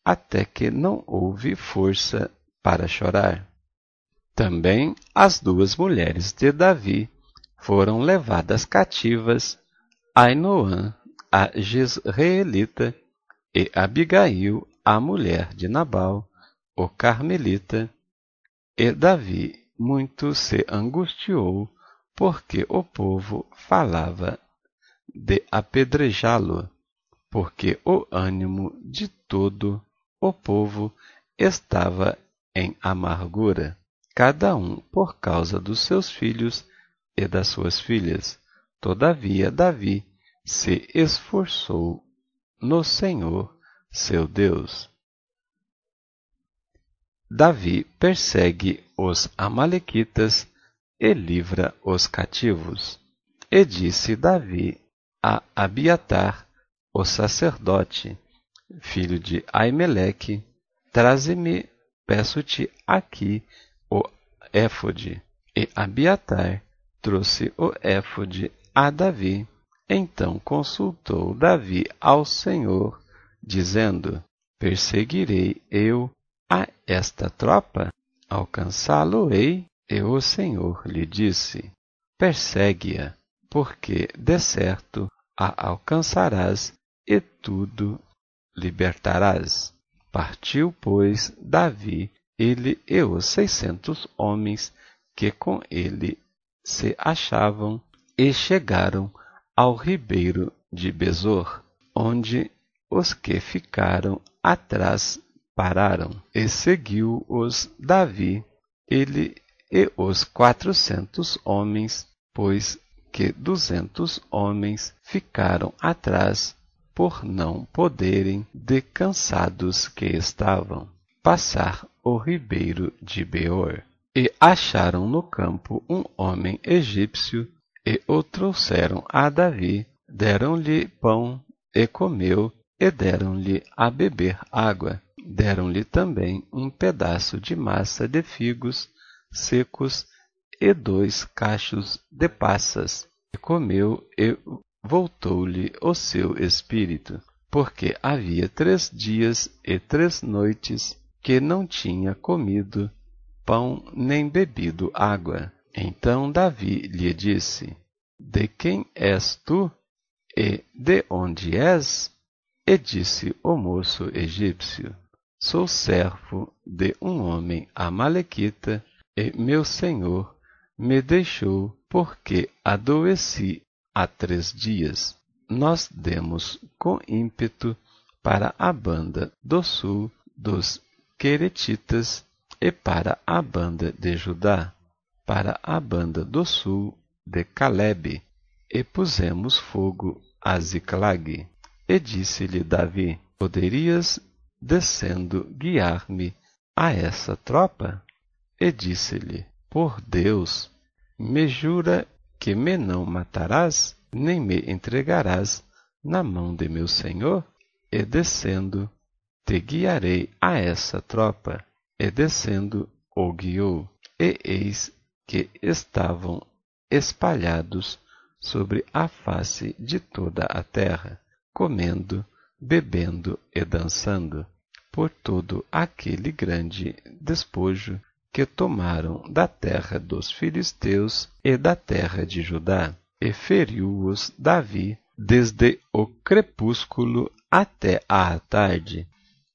até que não houve força para chorar. Também as duas mulheres de Davi foram levadas cativas, Ainoã, a Jezreelita, e Abigail, a mulher de Nabal, o carmelita. E Davi muito se angustiou, porque o povo falava de apedrejá-lo, porque o ânimo de todo o povo estava em amargura, cada um por causa dos seus filhos e das suas filhas. Todavia Davi se esforçou no Senhor, seu Deus. Davi persegue os amalequitas e livra os cativos. E disse Davi a Abiatar, o sacerdote, filho de Aimeleque: Traze-me, peço-te aqui, o éfode. E Abiatar trouxe o éfode a Davi. Então consultou Davi ao Senhor, dizendo: Perseguirei eu a esta tropa? Alcançá-lo-ei? E o Senhor lhe disse: Persegue-a, porque de certo a alcançarás e tudo libertarás. Partiu, pois, Davi, ele e os 600 homens que com ele se achavam, e chegaram ao ribeiro de Besor, onde os que ficaram atrás pararam. E seguiu-os Davi, ele e os 400 homens, pois que 200 homens ficaram atrás, por não poderem, de cansados que estavam, passar o ribeiro de Beor. E acharam no campo um homem egípcio, e o trouxeram a Davi, deram-lhe pão, e comeu, e deram-lhe a beber água. Deram-lhe também um pedaço de massa de figos secos e 2 cachos de passas. E comeu, e voltou-lhe o seu espírito, porque havia 3 dias e 3 noites que não tinha comido pão nem bebido água. Então Davi lhe disse: De quem és tu? E de onde és? E disse o moço egípcio: Sou servo de um homem amalequita, e meu senhor me deixou porque adoeci há 3 dias. Nós demos com ímpeto para a banda do sul dos Queretitas e para a banda de Judá, para a banda do sul de Calebe, e pusemos fogo a Ziclag. E disse-lhe Davi: Poderias, descendo, guiar-me a essa tropa? E disse-lhe: Por Deus, me jura que me não matarás, nem me entregarás na mão de meu senhor? E descendo, te guiarei a essa tropa. E descendo, o guiou. E eis que estavam espalhados sobre a face de toda a terra, comendo, bebendo e dançando, por todo aquele grande despojo que tomaram da terra dos filisteus e da terra de Judá. E feriu-os Davi desde o crepúsculo até à tarde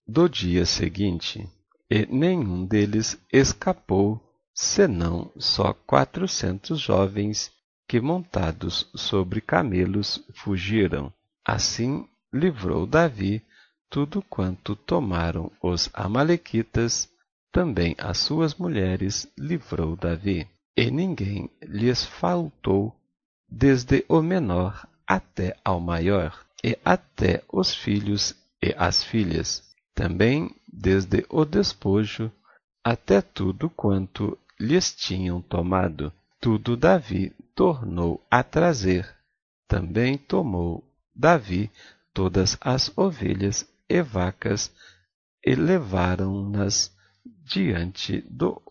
do dia seguinte, e nenhum deles escapou, senão só 400 jovens que, montados sobre camelos, fugiram. Assim livrou Davi tudo quanto tomaram os amalequitas, também as suas mulheres livrou Davi, e ninguém lhes faltou, desde o menor até ao maior, e até os filhos e as filhas, também desde o despojo até tudo quanto lhes tinham tomado. Tudo Davi tornou a trazer. Também tomou Davi todas as ovelhas e vacas, e levaram-nas diante do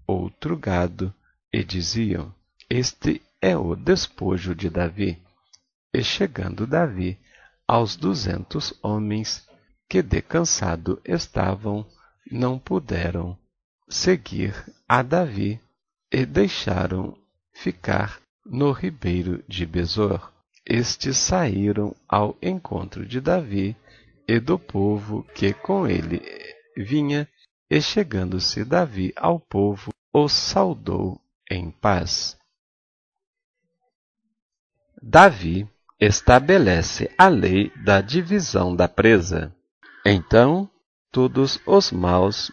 outro gado, e diziam: Este é o despojo de Davi. E chegando Davi aos 200 homens que de cansado estavam, não puderam seguir a Davi, e deixaram ficar no ribeiro de Besor. Estes saíram ao encontro de Davi e do povo que com ele vinha, e chegando-se Davi ao povo, os saudou em paz. Davi estabelece a lei da divisão da presa. Então todos os maus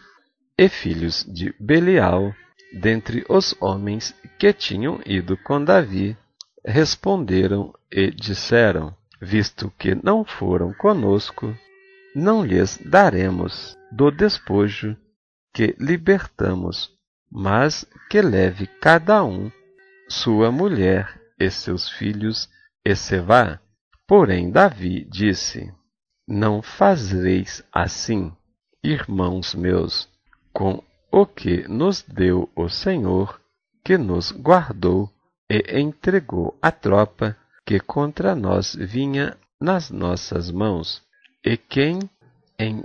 e filhos de Belial, dentre os homens que tinham ido com Davi, responderam e disseram: Visto que não foram conosco, não lhes daremos do despojo que libertamos, mas que leve cada um sua mulher e seus filhos e se vá. Porém Davi disse: Não fazeis assim, irmãos meus, com o que nos deu o Senhor, que nos guardou e entregou a tropa que contra nós vinha nas nossas mãos. E quem em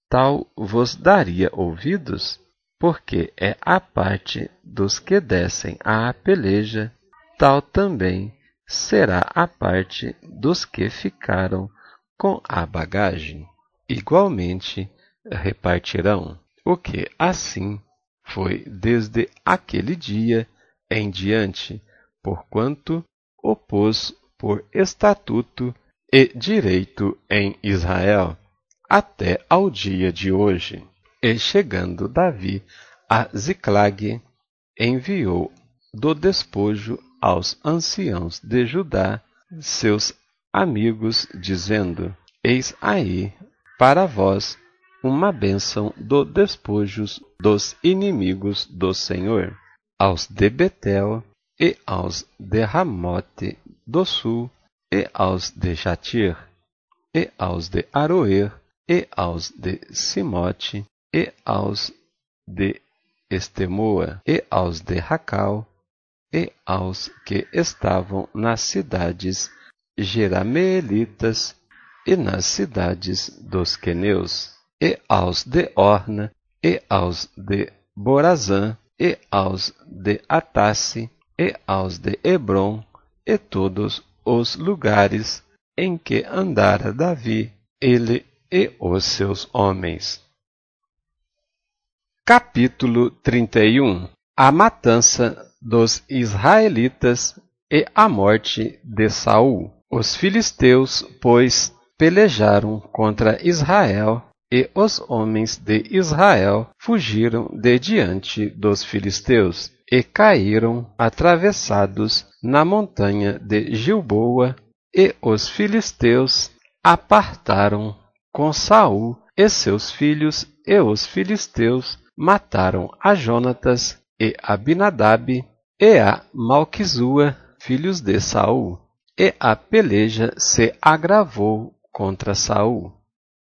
tal vos daria ouvidos? Porque é a parte dos que descem à peleja, tal também será a parte dos que ficaram com a bagagem. Igualmente repartirão, o que assim foi desde aquele dia em diante, porquanto o pôs por estatuto e direito em Israel, até ao dia de hoje. E chegando Davi a Ziclag, enviou do despojo aos anciãos de Judá, seus amigos, dizendo: Eis aí para vós uma bênção do despojos dos inimigos do Senhor, aos de Betel, e aos de Ramote do sul, e aos de Jatir, e aos de Aroer, e aos de Simote, e aos de Estemoa, e aos de Racal, e aos que estavam nas cidades Jerameelitas, e nas cidades dos queneus, e aos de Orna, e aos de Borazã, e aos de Atasse, e aos de Hebrom, e todos os lugares em que andara Davi, ele e os seus homens. Capítulo 31. A matança dos israelitas e a morte de Saul. Os filisteus, pois, pelejaram contra Israel, e os homens de Israel fugiram de diante dos filisteus, e caíram atravessados na montanha de Gilboa, e os filisteus apartaram com Saul e seus filhos, e os filisteus mataram a Jonatas e Abinadab e a Malquizua, filhos de Saul. E a peleja se agravou contra Saul.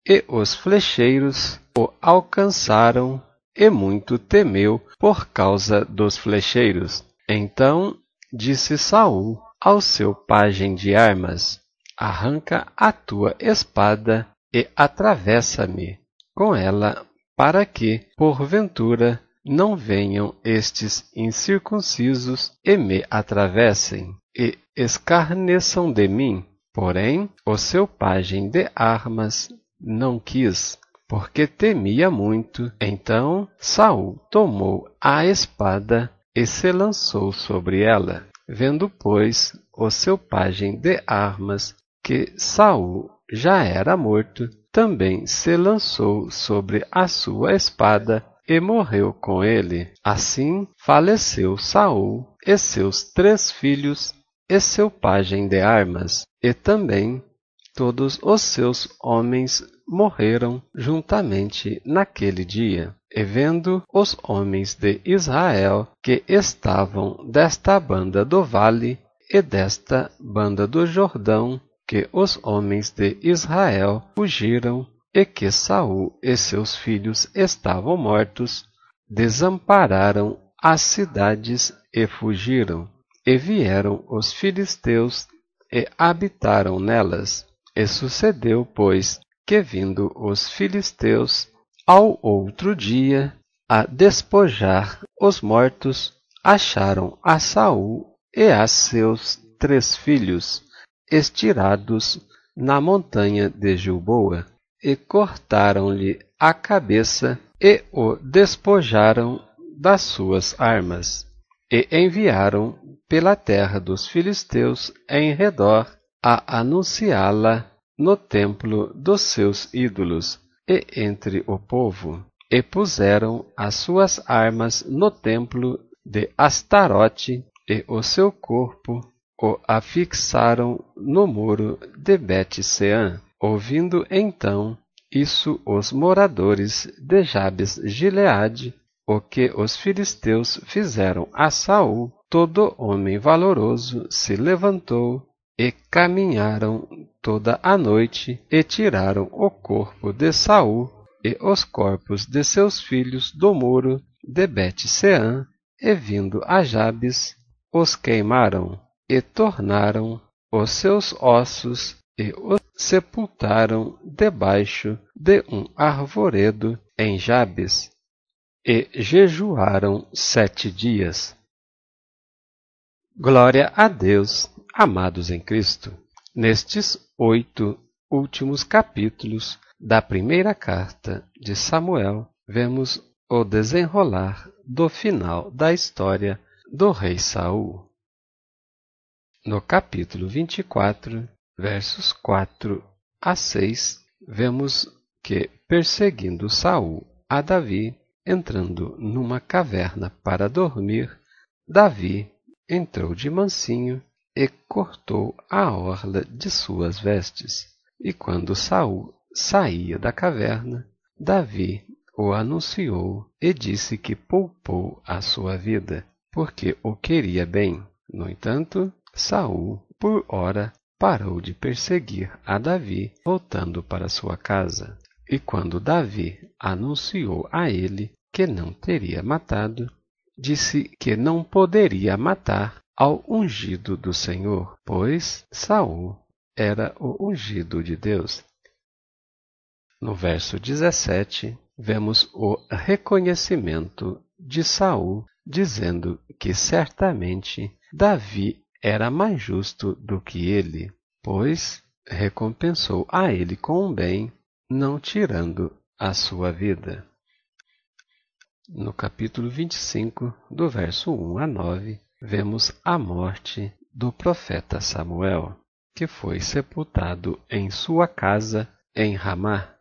E os flecheiros o alcançaram, e muito temeu por causa dos flecheiros. Então disse Saul ao seu pajem de armas: arranca a tua espada e atravessa-me com ela, para que, porventura, não venham estes incircuncisos e me atravessem, e escarneçam de mim. Porém, o seu pajem de armas não quis, porque temia muito. Então Saul tomou a espada e se lançou sobre ela. Vendo, pois, o seu pajem de armas que Saul já era morto, também se lançou sobre a sua espada e morreu com ele. Assim faleceu Saul e seus 3 filhos e seu pajem de armas, e também todos os seus homens morreram juntamente naquele dia. E vendo os homens de Israel que estavam desta banda do vale e desta banda do Jordão, que os homens de Israel fugiram, e que Saul e seus filhos estavam mortos, desampararam as cidades e fugiram. E vieram os filisteus e habitaram nelas. E sucedeu, pois, que vindo os filisteus ao outro dia a despojar os mortos, acharam a Saul e a seus 3 filhos estirados na montanha de Gilboa, e cortaram-lhe a cabeça e o despojaram das suas armas, e enviaram pela terra dos filisteus em redor a anunciá-la no templo dos seus ídolos e entre o povo, e puseram as suas armas no templo de Astarote, e o seu corpo o afixaram no muro de Bet-seã. Ouvindo então isso os moradores de Jabes-Gileade, o que os filisteus fizeram a Saul, todo homem valoroso se levantou, e caminharam toda a noite, e tiraram o corpo de Saul e os corpos de seus filhos do muro de Bet-seã, e vindo a Jabes, os queimaram, e tornaram os seus ossos e os sepultaram debaixo de um arvoredo em Jabes, e jejuaram 7 dias. Glória a Deus, amados em Cristo. Nestes 8 últimos capítulos da primeira carta de Samuel, vemos o desenrolar do final da história do rei Saul. No capítulo 24, versos 4 a 6, vemos que, perseguindo Saul a Davi, entrando numa caverna para dormir, Davi entrou de mansinho e cortou a orla de suas vestes. E quando Saul saía da caverna, Davi o anunciou e disse que poupou a sua vida, porque o queria bem. No entanto, Saul, por ora, parou de perseguir a Davi, voltando para sua casa. E quando Davi anunciou a ele que não teria matado, disse que não poderia matar ao ungido do Senhor, pois Saul era o ungido de Deus. No verso 17, vemos o reconhecimento de Saul, dizendo que certamente Davi era mais justo do que ele, pois recompensou a ele com o bem, não tirando a sua vida. No capítulo 25, do verso 1 a 9, vemos a morte do profeta Samuel, que foi sepultado em sua casa em Ramá.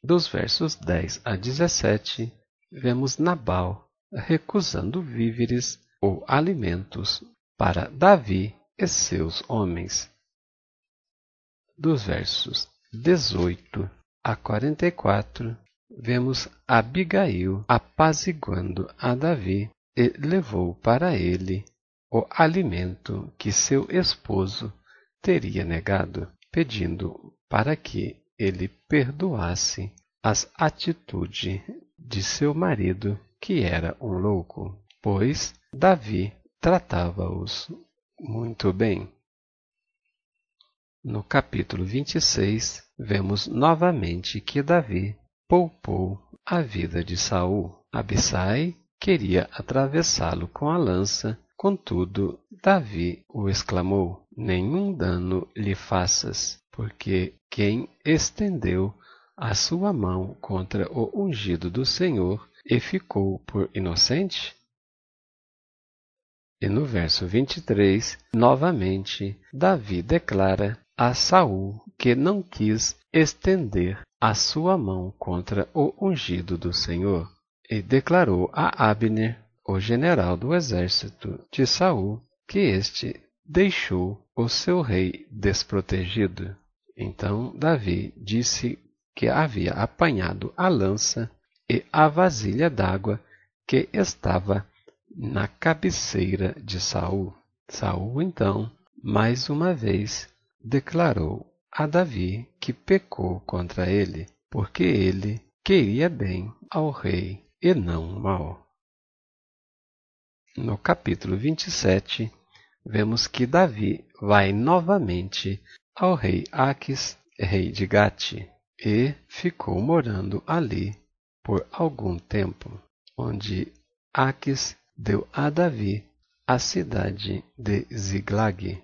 Dos versos 10 a 17, vemos Nabal recusando víveres ou alimentos para Davi e seus homens. Dos versos 18 a 44, vemos Abigail apaziguando a Davi e levou para ele o alimento que seu esposo teria negado, pedindo para que ele perdoasse as atitudes de seu marido, que era um louco, pois Davi tratava-os muito bem. No capítulo 26, vemos novamente que Davi poupou a vida de Saul. Abissai queria atravessá-lo com a lança, contudo, Davi o exclamou: nenhum dano lhe faças, porque quem estendeu a sua mão contra o ungido do Senhor e ficou por inocente? E no verso 23, novamente, Davi declara a Saul que não quis estender a sua mão contra o ungido do Senhor, e declarou a Abner, o general do exército de Saul, que este deixou o seu rei desprotegido. Então Davi disse que havia apanhado a lança e a vasilha d'água que estava na cabeceira de Saul. Saul, então, mais uma vez, declarou a Davi que pecou contra ele, porque ele queria bem ao rei e não mal. No capítulo 27, vemos que Davi vai novamente ao rei Aquis, rei de Gate, e ficou morando ali por algum tempo, onde Aquis deu a Davi a cidade de Ziglag.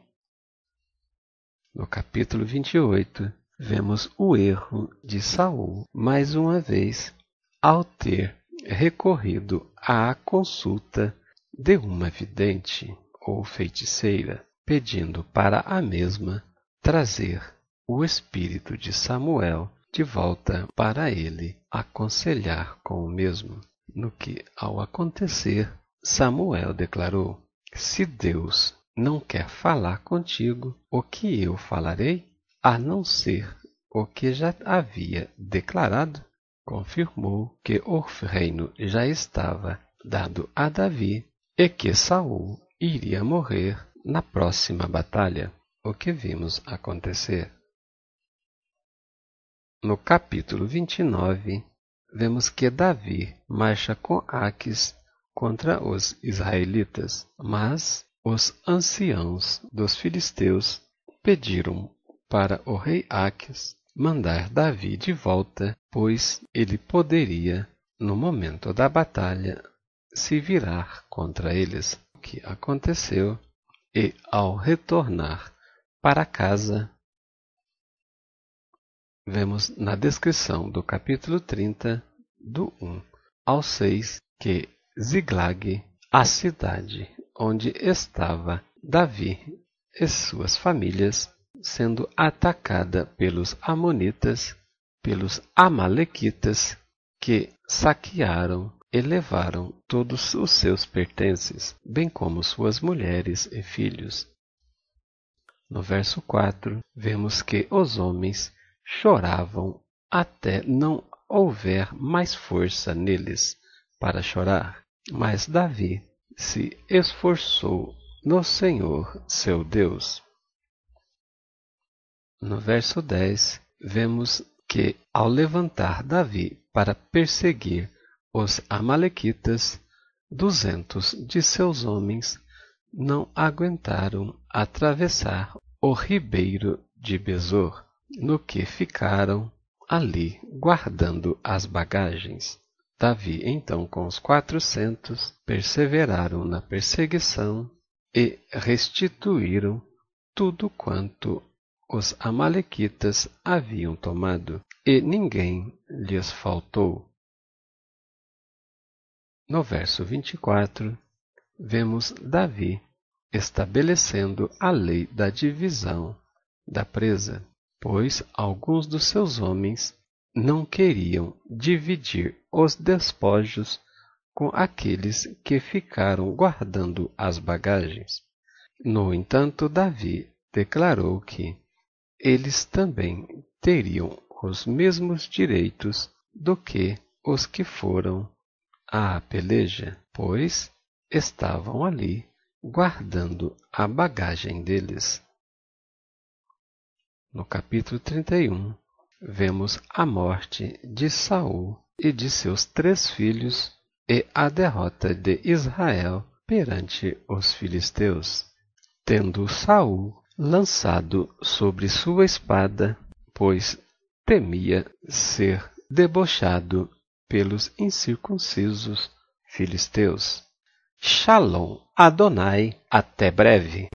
No capítulo 28, vemos o erro de Saul, mais uma vez, ao ter recorrido à consulta de uma vidente ou feiticeira, pedindo para a mesma trazer o espírito de Samuel de volta para ele aconselhar com o mesmo. No que, ao acontecer, Samuel declarou: se Deus não quer falar contigo, o que eu falarei, a não ser o que já havia declarado? Confirmou que o reino já estava dado a Davi e que Saul iria morrer na próxima batalha, o que vimos acontecer. No capítulo 29, vemos que Davi marcha com Aquis contra os israelitas, mas os anciãos dos filisteus pediram para o rei Aquis mandar Davi de volta, pois ele poderia, no momento da batalha, se virar contra eles, o que aconteceu, e ao retornar para casa, vemos na descrição do capítulo 30, do 1 ao 6, que Ziglag, a cidade onde estava Davi e suas famílias, sendo atacada pelos amonitas, pelos amalequitas, que saquearam e levaram todos os seus pertences, bem como suas mulheres e filhos. No verso 4, vemos que os homens choravam até não houver mais força neles para chorar. Mas Davi se esforçou no Senhor seu Deus. No verso 10, vemos que, ao levantar Davi para perseguir os amalequitas, 200 de seus homens não aguentaram atravessar o ribeiro de Besor, no que ficaram ali guardando as bagagens. Davi, então, com os 400, perseveraram na perseguição e restituíram tudo quanto os amalequitas haviam tomado, e ninguém lhes faltou. No verso 24, vemos Davi estabelecendo a lei da divisão da presa, pois alguns dos seus homens não queriam dividir os despojos com aqueles que ficaram guardando as bagagens. No entanto, Davi declarou que eles também teriam os mesmos direitos do que os que foram à peleja, pois estavam ali guardando a bagagem deles. No capítulo 31, vemos a morte de Saul e de seus 3 filhos e a derrota de Israel perante os filisteus, tendo Saul lançado sobre sua espada, pois temia ser debochado pelos incircuncisos filisteus. Shalom Adonai, até breve.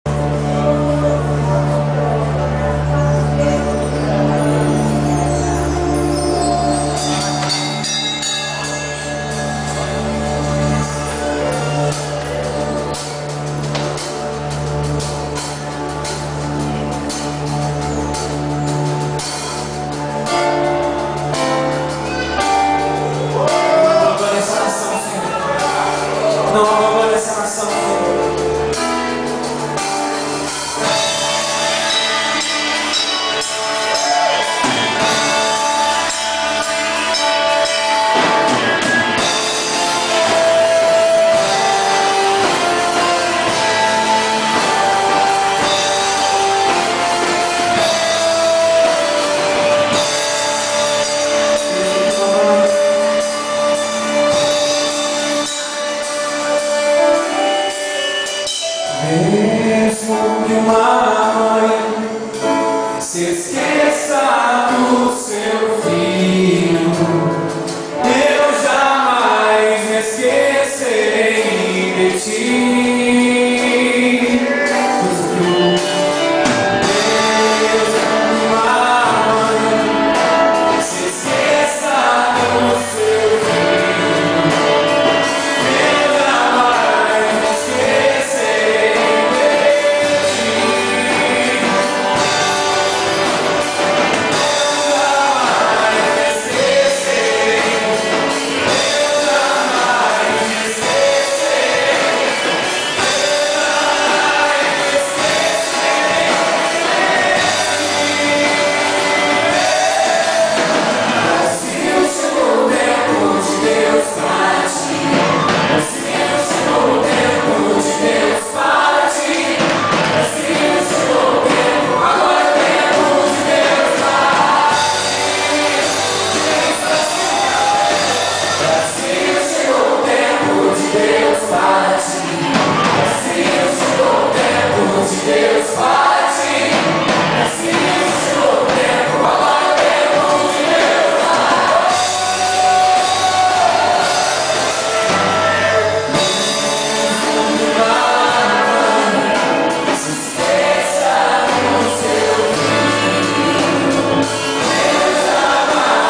Mesmo que uma mãe se esqueça do seu filho, eu jamais me esquecerei de ti. Mesmo que uma mãe se esqueça do seu filho, eu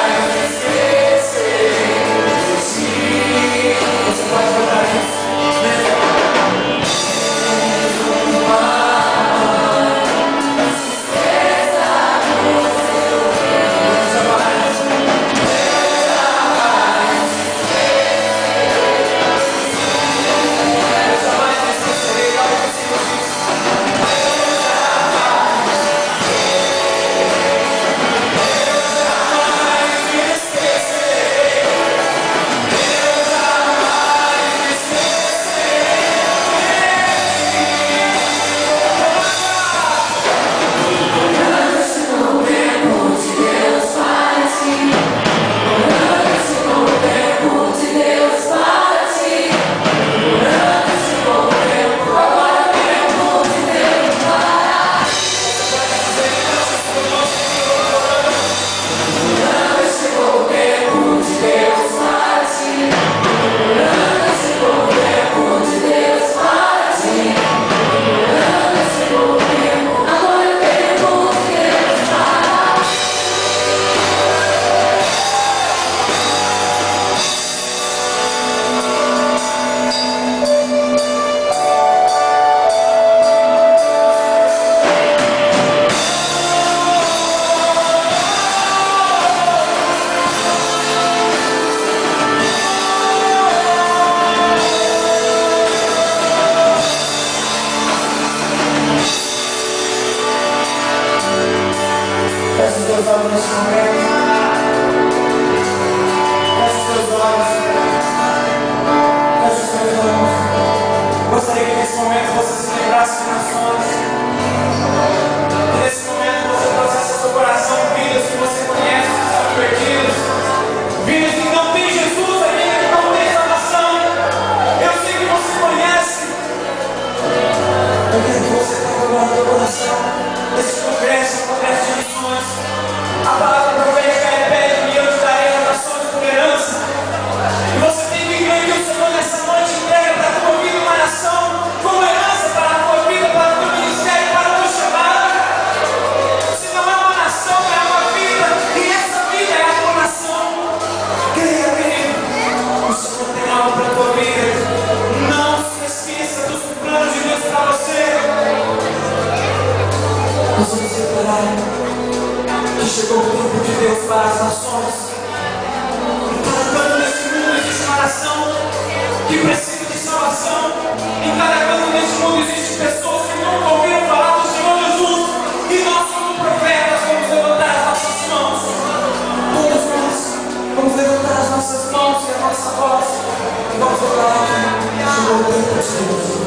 jamais me esquecerei. Você pode cantar isso? Jesus.